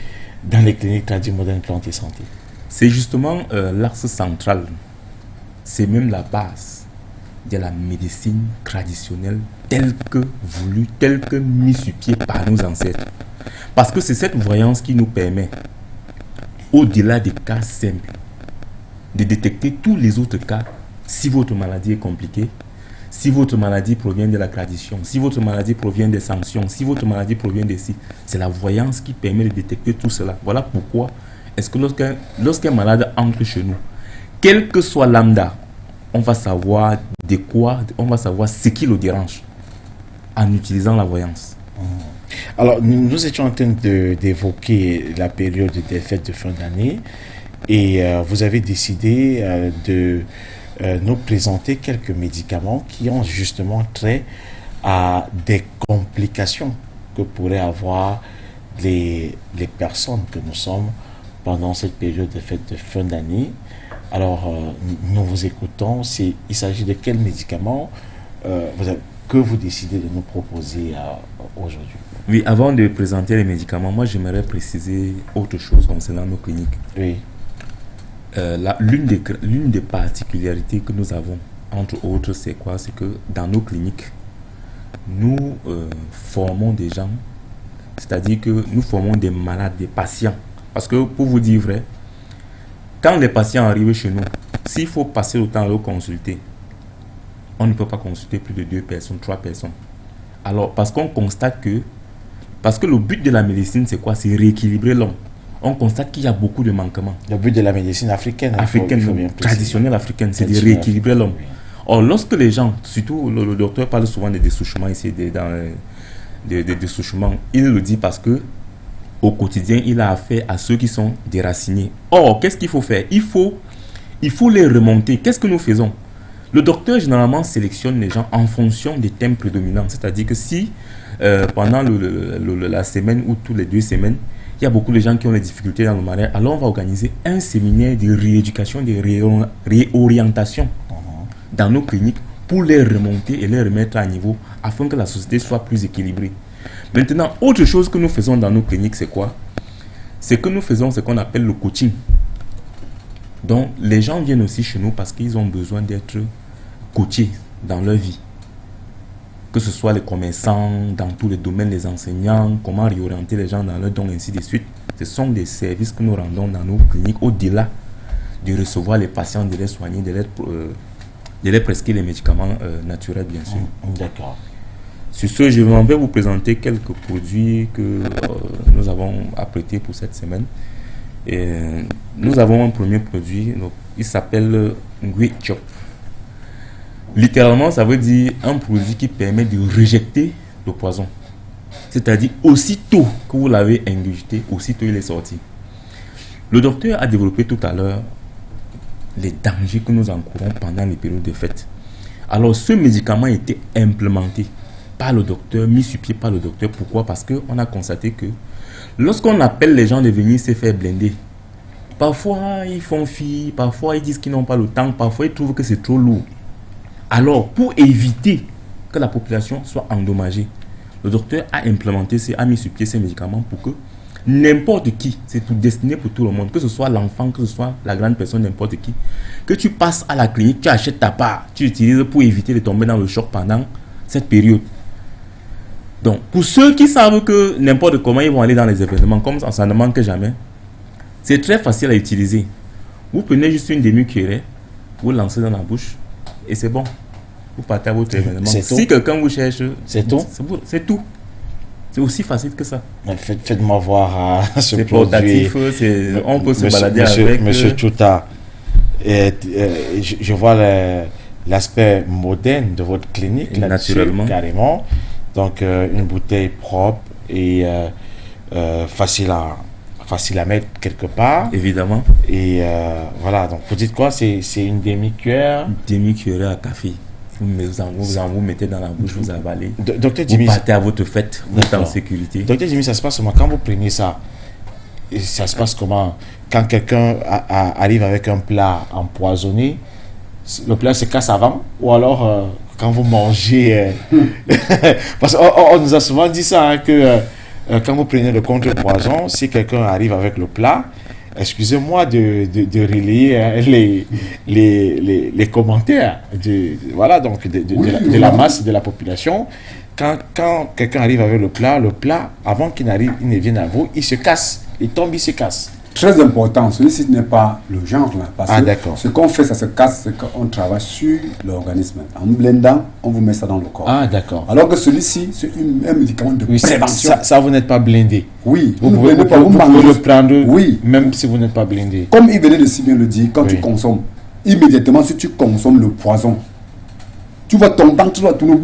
dans les cliniques Tradimoderne Plantes et Santé. C'est justement l'axe central. C'est même la base de la médecine traditionnelle telle que voulue, telle que mise sur pied par nos ancêtres. Parce que c'est cette voyance qui nous permet, au-delà des cas simples, de détecter tous les autres cas si votre maladie est compliquée. si votre maladie provient de la tradition, si votre maladie provient des sanctions, si votre maladie provient de ci, c'est la voyance qui permet de détecter tout cela. Voilà pourquoi est-ce que lorsqu'un malade entre chez nous, quel que soit lambda, on va savoir de quoi, on va savoir ce qui le dérange en utilisant la voyance. Alors, nous étions en train d'évoquer la période des fêtes de fin d'année et vous avez décidé de nous présenter quelques médicaments qui ont justement trait à des complications que pourraient avoir les personnes que nous sommes pendant cette période de fêtes de fin d'année. Alors, nous vous écoutons. Il s'agit de quels médicaments que vous décidez de nous proposer aujourd'hui? Oui, avant de présenter les médicaments, moi j'aimerais préciser autre chose concernant nos cliniques. Oui. L'une des particularités que nous avons, entre autres, c'est quoi? C'est que dans nos cliniques, nous formons des gens, c'est-à-dire que nous formons des malades, des patients. Parce que pour vous dire vrai, quand les patients arrivent chez nous, s'il faut passer le temps à le consulter, on ne peut pas consulter plus de 2 personnes, 3 personnes. Alors, parce qu'on constate que, parce que le but de la médecine, c'est quoi? C'est rééquilibrer l'homme. On constate qu'il y a beaucoup de manquements. Le but de la médecine africaine, traditionnelle africaine, c'est de rééquilibrer l'homme. Or, lorsque les gens, surtout le docteur parle souvent de dessouchements ici, des dessouchements, il le dit parce que au quotidien, il a affaire à ceux qui sont déracinés. Or, qu'est-ce qu'il faut faire? Il faut les remonter. Qu'est-ce que nous faisons? Le docteur, généralement, sélectionne les gens en fonction des thèmes prédominants. C'est-à-dire que si, pendant la semaine ou toutes les 2 semaines, il y a beaucoup de gens qui ont des difficultés dans le malaise, alors on va organiser un séminaire de rééducation, de réorientation dans nos cliniques pour les remonter et les remettre à niveau afin que la société soit plus équilibrée. Maintenant, autre chose que nous faisons dans nos cliniques, c'est quoi? C'est que nous faisons ce qu'on appelle le coaching. Donc, les gens viennent aussi chez nous parce qu'ils ont besoin d'être coachés dans leur vie. Que ce soit les commerçants, dans tous les domaines, les enseignants, comment réorienter les gens dans leur don, ainsi de suite. Ce sont des services que nous rendons dans nos cliniques, au-delà de recevoir les patients, de les soigner, de les prescrire les médicaments naturels, bien sûr. D'accord. Sur ce, je vais vous présenter quelques produits que nous avons apprêtés pour cette semaine. Et nous avons un premier produit, donc, il s'appelle Ngui Chop. Littéralement, ça veut dire un produit qui permet de rejeter le poison. C'est-à-dire, aussitôt que vous l'avez ingurgité, aussitôt il est sorti. Le docteur a développé tout à l'heure les dangers que nous encourons pendant les périodes de fête. Alors, ce médicament a été implémenté par le docteur, mis sur pied par le docteur. Pourquoi? Parce qu'on a constaté que lorsqu'on appelle les gens de venir se faire blinder, parfois ils font fi, parfois ils disent qu'ils n'ont pas le temps, parfois ils trouvent que c'est trop lourd. Alors, pour éviter que la population soit endommagée, le docteur a mis sur pied ces médicaments pour que n'importe qui, c'est tout destiné pour tout le monde, que ce soit l'enfant, que ce soit la grande personne, n'importe qui, que tu passes à la clinique, tu achètes ta part, tu utilises pour éviter de tomber dans le choc pendant cette période. Donc, pour ceux qui savent que n'importe comment ils vont aller dans les événements, comme ça ne manque jamais, c'est très facile à utiliser. Vous prenez juste une demi-cuillerée, vous lancez dans la bouche et c'est bon. Vous partez à votre événement. Si quelqu'un vous cherche, c'est tout. C'est tout. C'est aussi facile que ça. Faites-moi voir ce produit. Portatif, on peut se balader avec. Monsieur Chouta, je vois l'aspect moderne de votre clinique, naturellement, carrément. Donc, une bouteille propre et facile à mettre quelque part. Évidemment. Et voilà, donc vous dites quoi? C'est une demi-cuillère? Une demi-cuillère à café. Vous mettez dans la bouche, vous avalez. Docteur Jimmy, vous partez à votre fête, vous êtes en sécurité. Docteur Jimmy, ça se passe comment? Quand vous prenez ça, ça se passe comment? Quand quelqu'un arrive avec un plat empoisonné, le plat se casse avant? Ou alors, quand vous mangez... parce qu'on nous a souvent dit ça, hein, que quand vous prenez le contrepoison, si quelqu'un arrive avec le plat, excusez-moi de relayer les commentaires de la masse de la population. Quand quelqu'un arrive avec le plat, avant qu'il ne vienne à vous, il se casse, il tombe, il se casse. Très important, celui-ci n'est pas le genre là. Parce que d'accord. ce qu'on fait, ça se casse, c'est qu'on travaille sur l'organisme. En blendant, on vous met ça dans le corps. Ah, d'accord. Alors que celui-ci, c'est un médicament de Oui, prévention. ça, vous n'êtes pas blindé. Oui, Vous pouvez le prendre, oui, même si vous n'êtes pas blindé. comme il venait de si bien le dire, quand Oui. tu consommes, immédiatement, si tu consommes le poison, tu vas tomber, tu vas tourner,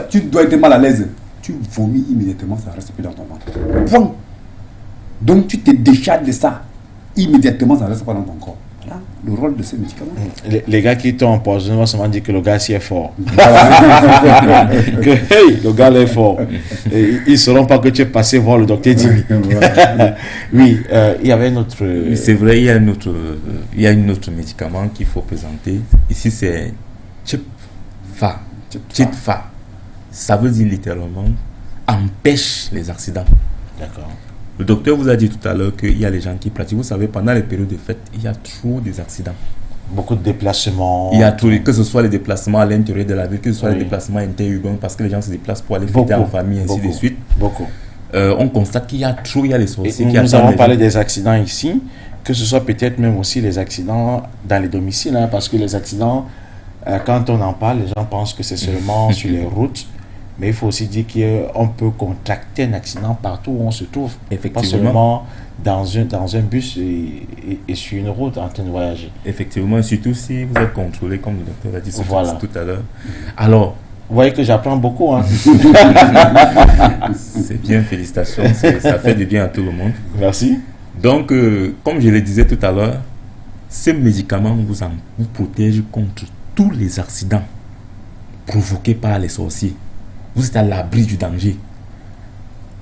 tu dois être mal à l'aise. Tu vomis immédiatement, ça reste plus dans ton ventre. Point. Donc tu te décharges de ça. Immédiatement, ça ne reste pas dans ton corps. Voilà le rôle de ces médicaments. Les gars qui t'ont empoisonné vont seulement dire que le gars si est fort. Voilà. Que hey, le gars là est fort. Et ils ne sauront pas que tu es passé voir le docteur Dimi. Oui, il y avait une autre. Oui, c'est vrai, il y a un autre médicament qu'il faut présenter. Ici, c'est Chitfa. Chitfa. Ça veut dire littéralement empêche les accidents. D'accord. Le docteur vous a dit tout à l'heure qu'il y a les gens qui pratiquent. Vous savez, pendant les périodes de fête, il y a trop des accidents. Beaucoup de déplacements. Il y a tout, que ce soit les déplacements à l'intérieur de la ville, que ce soit Oui. les déplacements interurbains, parce que les gens se déplacent pour aller fêter en famille, ainsi de suite. Beaucoup. On constate qu'il y a trop, il y a les sorciers Et qui nous attendent avons les parlé gens. des accidents ici, que ce soit peut-être même aussi les accidents dans les domiciles, hein, parce que les accidents, quand on en parle, les gens pensent que c'est seulement sur les routes. Mais il faut aussi dire qu'on peut contracter un accident partout où on se trouve. Effectivement. Pas seulement dans un bus et sur une route en train de voyager. Effectivement, surtout si vous êtes contrôlé, comme le docteur l'a dit Voilà. tout à l'heure. Alors, Vous voyez que j'apprends beaucoup. Hein. c'est bien, félicitations. Ça fait du bien à tout le monde. Merci. Donc, comme je le disais tout à l'heure, ce médicament vous protège contre tous les accidents provoqués par les sorciers. Vous êtes à l'abri du danger.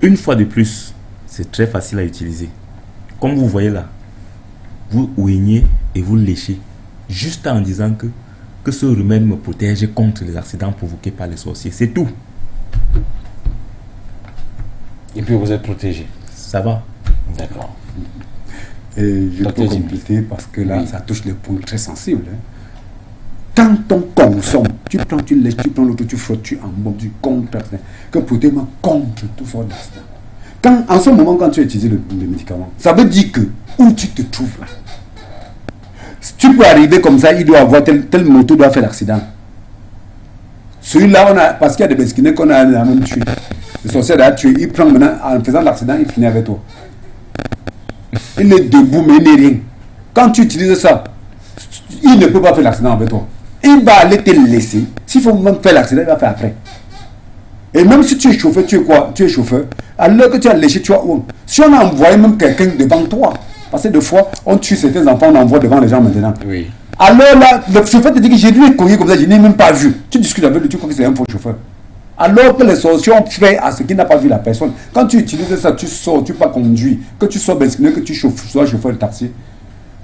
Une fois de plus, c'est très facile à utiliser. Comme vous voyez là, vous ouignez et vous léchez, juste en disant que ce remède me protège contre les accidents provoqués par les sorciers. C'est tout. Et puis vous êtes protégé. Ça va. D'accord. Et je Docteur peux Jimmy. compléter parce que là, Oui. ça touche les points très sensibles. Hein. Quand on consomme, tu prends, tu lèches, tu prends l'autre, tu frottes, tu embobes, tu contre, que protège-moi contre tout ça d'accident. En ce moment, quand tu utilises le médicament, ça veut dire que où tu te trouves là, tu peux arriver comme ça, il doit avoir tel moto doit faire l'accident. Celui-là, parce qu'il y a des besquinés qu'on a même tué. Le sorcier a tué, il prend maintenant, en faisant l'accident, il finit avec toi. Il est debout, mais il n'est rien. Quand tu utilises ça, il ne peut pas faire l'accident avec toi. Il va aller te laisser. S'il faut même faire l'accident, il va faire après. Et même si tu es chauffeur, tu es quoi? Tu es chauffeur. Alors que tu as léché, tu as honte. Si on a envoyé même quelqu'un devant toi, parce que des fois, on tue certains enfants, on envoie devant les gens maintenant. Oui. Alors là, le chauffeur te dit que j'ai vu courir comme ça, je n'ai même pas vu. Tu discutes avec lui, tu crois que c'est un faux chauffeur. Alors que les sorciers ont fait à ce qui n'a pas vu la personne. Quand tu utilises ça, tu sors, tu pas conduire, que tu sois benziné, que tu sois chauffeur de taxi.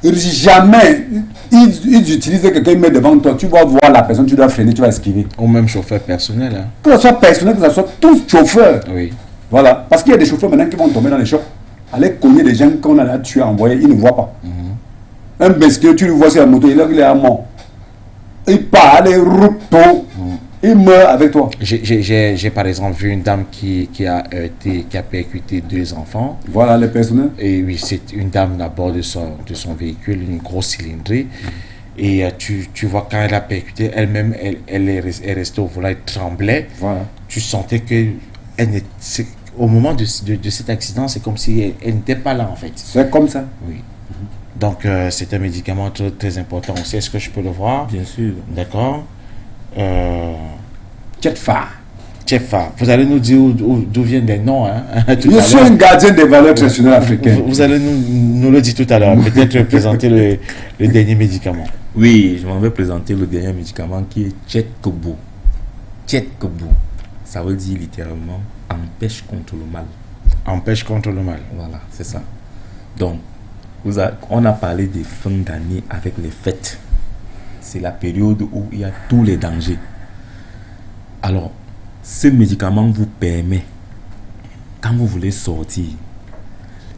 Jamais ils utilisent quelqu'un, met devant toi, tu vas voir la personne, tu dois freiner, tu vas esquiver. Ou même chauffeur personnel. Hein. Que ce soit personnel, que ce soit tous chauffeurs. Oui. Voilà. Parce qu'il y a des chauffeurs maintenant qui vont tomber dans les chocs. Aller cogner des gens qu'on a tués, envoyés, ils ne voient pas. Un besqueux, tu le vois sur la moto, il est à mort. Il part, les roupes, il meurt avec toi. J'ai par exemple vu une dame qui a percuté 2 enfants. Voilà les personnels. Et oui, c'est une dame à bord de son véhicule, une grosse cylindrée. Et tu vois, quand elle a percuté, elle-même, elle est restée au volant, elle tremblait. Voilà. Tu sentais que au moment de cet accident, c'est comme si elle n'était pas là en fait. C'est comme ça. Oui. Donc, c'est un médicament très, très important aussi. Est-ce que je peux le voir? Bien sûr. D'accord. Chitfa. Chitfa. Vous allez nous dire d'où viennent les noms. Hein, tout Je à suis l'heure. un gardien des valeurs traditionnelles africaines. Vous allez nous le dire tout à l'heure. Peut-être présenter le dernier médicament. Oui, je m'en vais présenter le dernier médicament qui est Tchetkobo. Tchetkobo, ça veut dire littéralement empêche contre le mal. Empêche contre le mal. Voilà, c'est ça. Donc, on a parlé des fins d'année avec les fêtes. C'est la période où il y a tous les dangers. Alors, ce médicament vous permet, quand vous voulez sortir,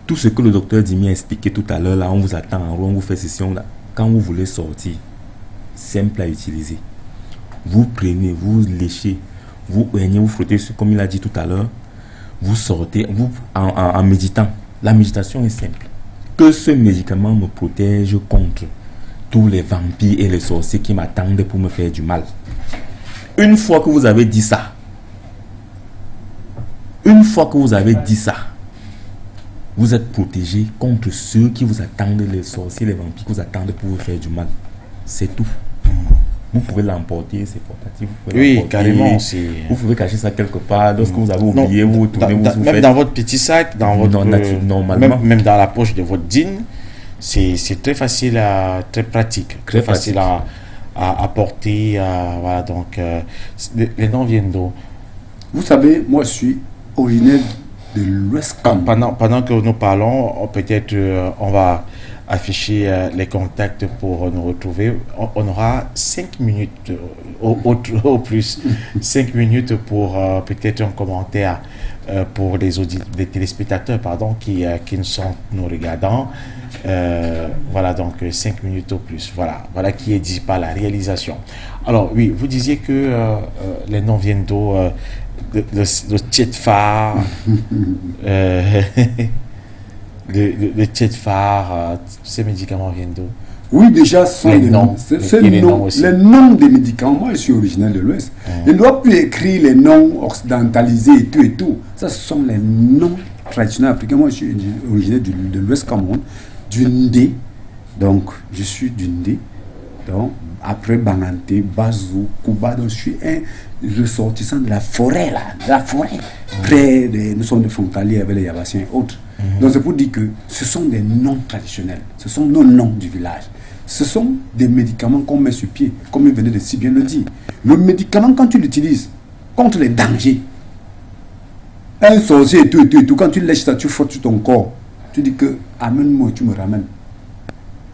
tout ce que le docteur Dimi a expliqué tout à l'heure, là, on vous attend en rond, on vous fait session, là, quand vous voulez sortir, simple à utiliser. Vous prenez, vous léchez, vous oignez, vous frottez, comme il a dit tout à l'heure, vous sortez en méditant. La méditation est simple. que ce médicament me protège contre tous les vampires et les sorciers qui m'attendent pour me faire du mal. Une fois que vous avez dit ça, vous êtes protégé contre ceux qui vous attendent, les sorciers, les vampires qui vous attendent pour vous faire du mal. C'est tout. Vous pouvez l'emporter, c'est portatif. Oui, carrément. Vous pouvez cacher ça quelque part. Lorsque vous avez oublié, vous tournez, vous même faites. Dans votre petit sac, dans votre, normalement. Même dans la poche de votre jean, c'est très facile, très pratique. Très facile à porter. Voilà, donc, les noms viennent d'où? Vous savez, moi, je suis originaire de l'Ouest Cameroun. Pendant que nous parlons, peut-être on va afficher les contacts pour nous retrouver. On aura 5 minutes au plus. 5 minutes pour peut-être un commentaire pour les téléspectateurs qui nous regardant. Voilà, donc 5 minutes au plus. Voilà qui est dit par la réalisation. Alors oui, vous disiez que les noms viennent d'où? Le Tchétphare, le Tchétphare, ces médicaments viennent d'où? Oui, déjà, ce sont les noms. Les noms des médicaments. Moi, je suis originaire de l'Ouest. Je ne dois plus écrire les noms occidentalisés et tout et tout. Ça, ce sont les noms traditionnels africains. Moi, je suis originaire de l'Ouest Cameroun, du Ndé. Donc, je suis du Ndé. Donc, après Banganté, Bazou, Kouba, donc je suis un ressortissant de la forêt, là, de la forêt. Nous sommes des frontaliers avec les Yabassiens et autres. Donc c'est pour dire que ce sont des noms traditionnels, ce sont nos noms du village. Ce sont des médicaments qu'on met sur pied, comme il venait de si bien le dire. Le médicament, quand tu l'utilises contre les dangers, un sorcier et tout, quand tu lèches ça, tu frottes sur ton corps, tu dis que amène-moi et tu me ramènes.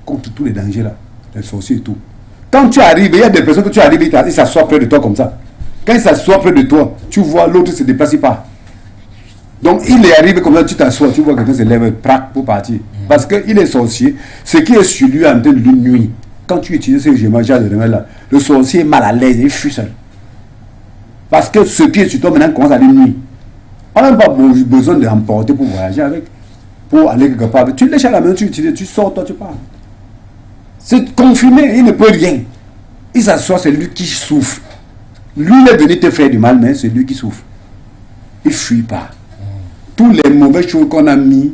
Contre tous les dangers là, les sorciers et tout. Quand tu arrives, il y a des personnes que tu arrives, ils s'assoient près de toi comme ça. Quand il s'assoit près de toi, tu vois l'autre se déplace pas. Donc il est arrivé comme ça, tu t'assois, tu vois quelqu'un se lève pour partir. Parce qu'il est sorcier, ce qui est sur lui en train de lui nuire. Quand tu utilises ce genre de remède là, le sorcier est mal à l'aise, il fuit seul. Parce que ce qui est sur toi maintenant commence à lui nuire. On n'a pas besoin de l'emporter pour voyager avec, pour aller quelque part. Tu lèches à la main, tu utilises, tu sors, toi tu pars. C'est confirmé, il ne peut rien. Il s'assoit, c'est lui qui souffre. Lui, il est venu te faire du mal, mais c'est lui qui souffre. Il ne fuit pas. Tous les mauvaises choses qu'on a mis,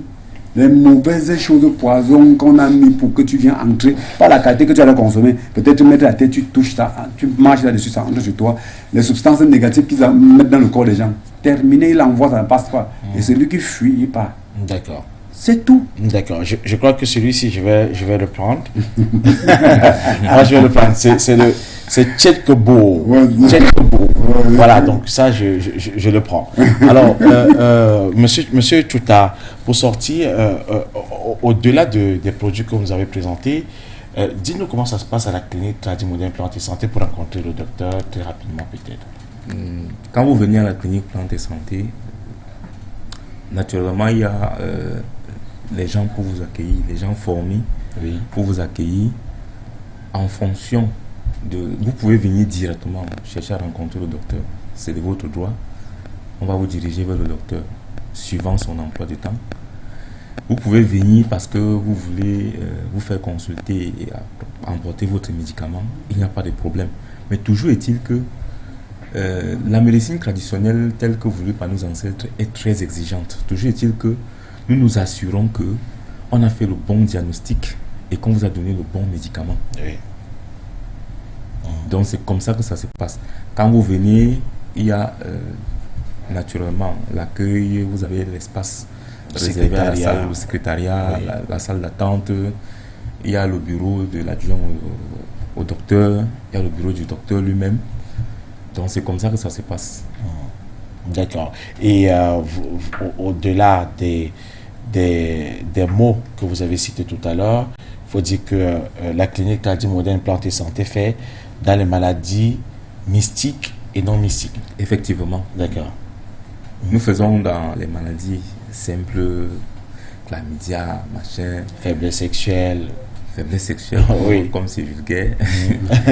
les mauvaises choses de poison qu'on a mis pour que tu viennes entrer, par la qualité que tu as consommé, peut-être tu mets la tête, tu touches ça, tu marches là-dessus, ça entre sur toi. Les substances négatives qu'ils mettent dans le corps des gens, terminé, il envoie, ça ne passe pas. Et c'est lui qui fuit, il part. D'accord. C'est tout. D'accord. Je crois que celui-ci, je vais le prendre. Moi, je vais le prendre. C'est Tchétkobo. Tchétkobo. Voilà, donc ça, je le prends. Alors, monsieur Touta, pour sortir, au-delà des produits que vous avez présentés, dites-nous comment ça se passe à la clinique Tradis Moderne Plantes et Santé pour rencontrer le docteur très rapidement peut-être. Quand vous venez à la clinique Plantes et Santé, naturellement, il y a les gens pour vous accueillir, les gens formés pour vous accueillir en fonction de... Vous pouvez venir directement chercher à rencontrer le docteur, c'est de votre droit. On va vous diriger vers le docteur suivant son emploi du temps. Vous pouvez venir parce que vous voulez vous faire consulter et emporter votre médicament, il n'y a pas de problème. Mais toujours est-il que la médecine traditionnelle telle que voulue par nos ancêtres est très exigeante. Toujours est-il que nous nous assurons que on a fait le bon diagnostic et qu'on vous a donné le bon médicament. Oui. Donc c'est comme ça que ça se passe. Quand vous venez, il y a naturellement l'accueil, vous avez l'espace réservé à la salle, le secrétariat, la salle d'attente, il y a le bureau de l'adjoint au docteur, il y a le bureau du docteur lui-même. Donc c'est comme ça que ça se passe. D'accord. Et au-delà des mots que vous avez cités tout à l'heure, il faut dire que la clinique Tradis Moderne Plantes et Santé fait dans les maladies mystiques et non mystiques. Effectivement. D'accord. Nous faisons dans les maladies simples, chlamydia, machin. Faiblesse sexuelle. Faiblesse sexuelle, oui. Comme c'est vulgaire.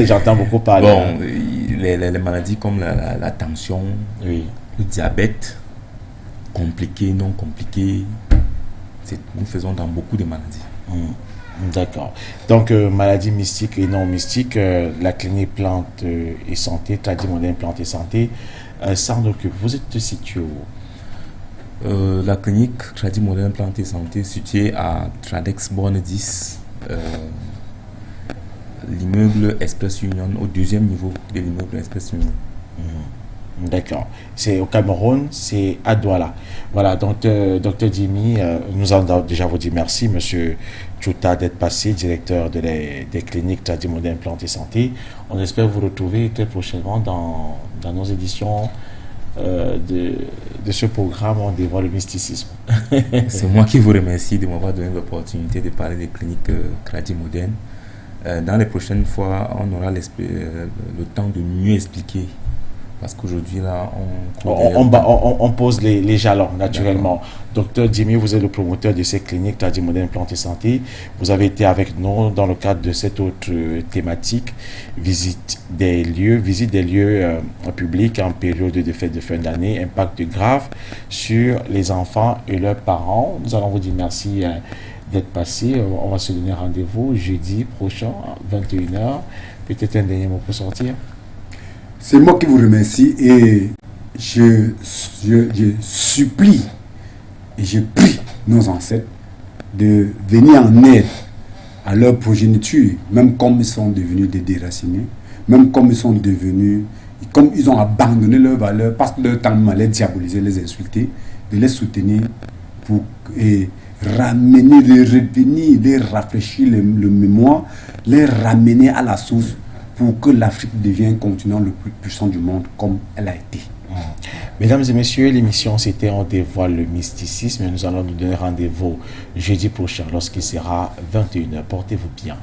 J'entends beaucoup parler. Bon, les maladies comme la tension, oui. le diabète, compliqué, non compliqué, Nous faisons dans beaucoup de maladies. D'accord. Donc, maladies mystiques et non mystiques, la clinique Plantes et Santé, Tradis Moderne Plantes et Santé, s'en occupe. Vous êtes situé où? La clinique Tradis Moderne Plantes et Santé, située à Tradex Borne 10, l'immeuble Express Union, au deuxième niveau de l'immeuble Express Union. D'accord. C'est au Cameroun, c'est à Douala. Voilà, donc, Dr Jimmy, nous allons déjà vous dire merci, Monsieur Chouta, d'être passé, directeur des cliniques Tradis Moderne Plantes et Santé. On espère vous retrouver très prochainement dans nos éditions de ce programme. On dévoile le mysticisme. C'est moi qui vous remercie de m'avoir donné l'opportunité de parler des cliniques Tradis Moderne. Dans les prochaines fois, on aura le temps de mieux expliquer. Parce qu'aujourd'hui, là, on pose les jalons, naturellement. Docteur Jimmy, vous êtes le promoteur de ces cliniques Tradis Moderne Plantes et Santé. Vous avez été avec nous dans le cadre de cette autre thématique, visite des lieux publics en période de fête de fin d'année, impact grave sur les enfants et leurs parents. Nous allons vous dire merci d'être passé. On va se donner rendez-vous jeudi prochain, à 21h. Peut-être un dernier mot pour sortir. C'est moi qui vous remercie et je supplie et je prie nos ancêtres de venir en aide à leur progéniture, même comme ils sont devenus des déracinés, même comme ils sont devenus, comme ils ont abandonné leurs valeurs parce que leur temps les diaboliser, les insulter, de les soutenir pour ramener, les revenir, les rafraîchir le mémoire, les ramener à la source pour que l'Afrique devienne le continent le plus puissant du monde comme elle a été. Mesdames et messieurs, l'émission c'était On dévoile le mysticisme. Nous allons nous donner rendez-vous jeudi prochain lorsqu'il sera 21h. Portez-vous bien.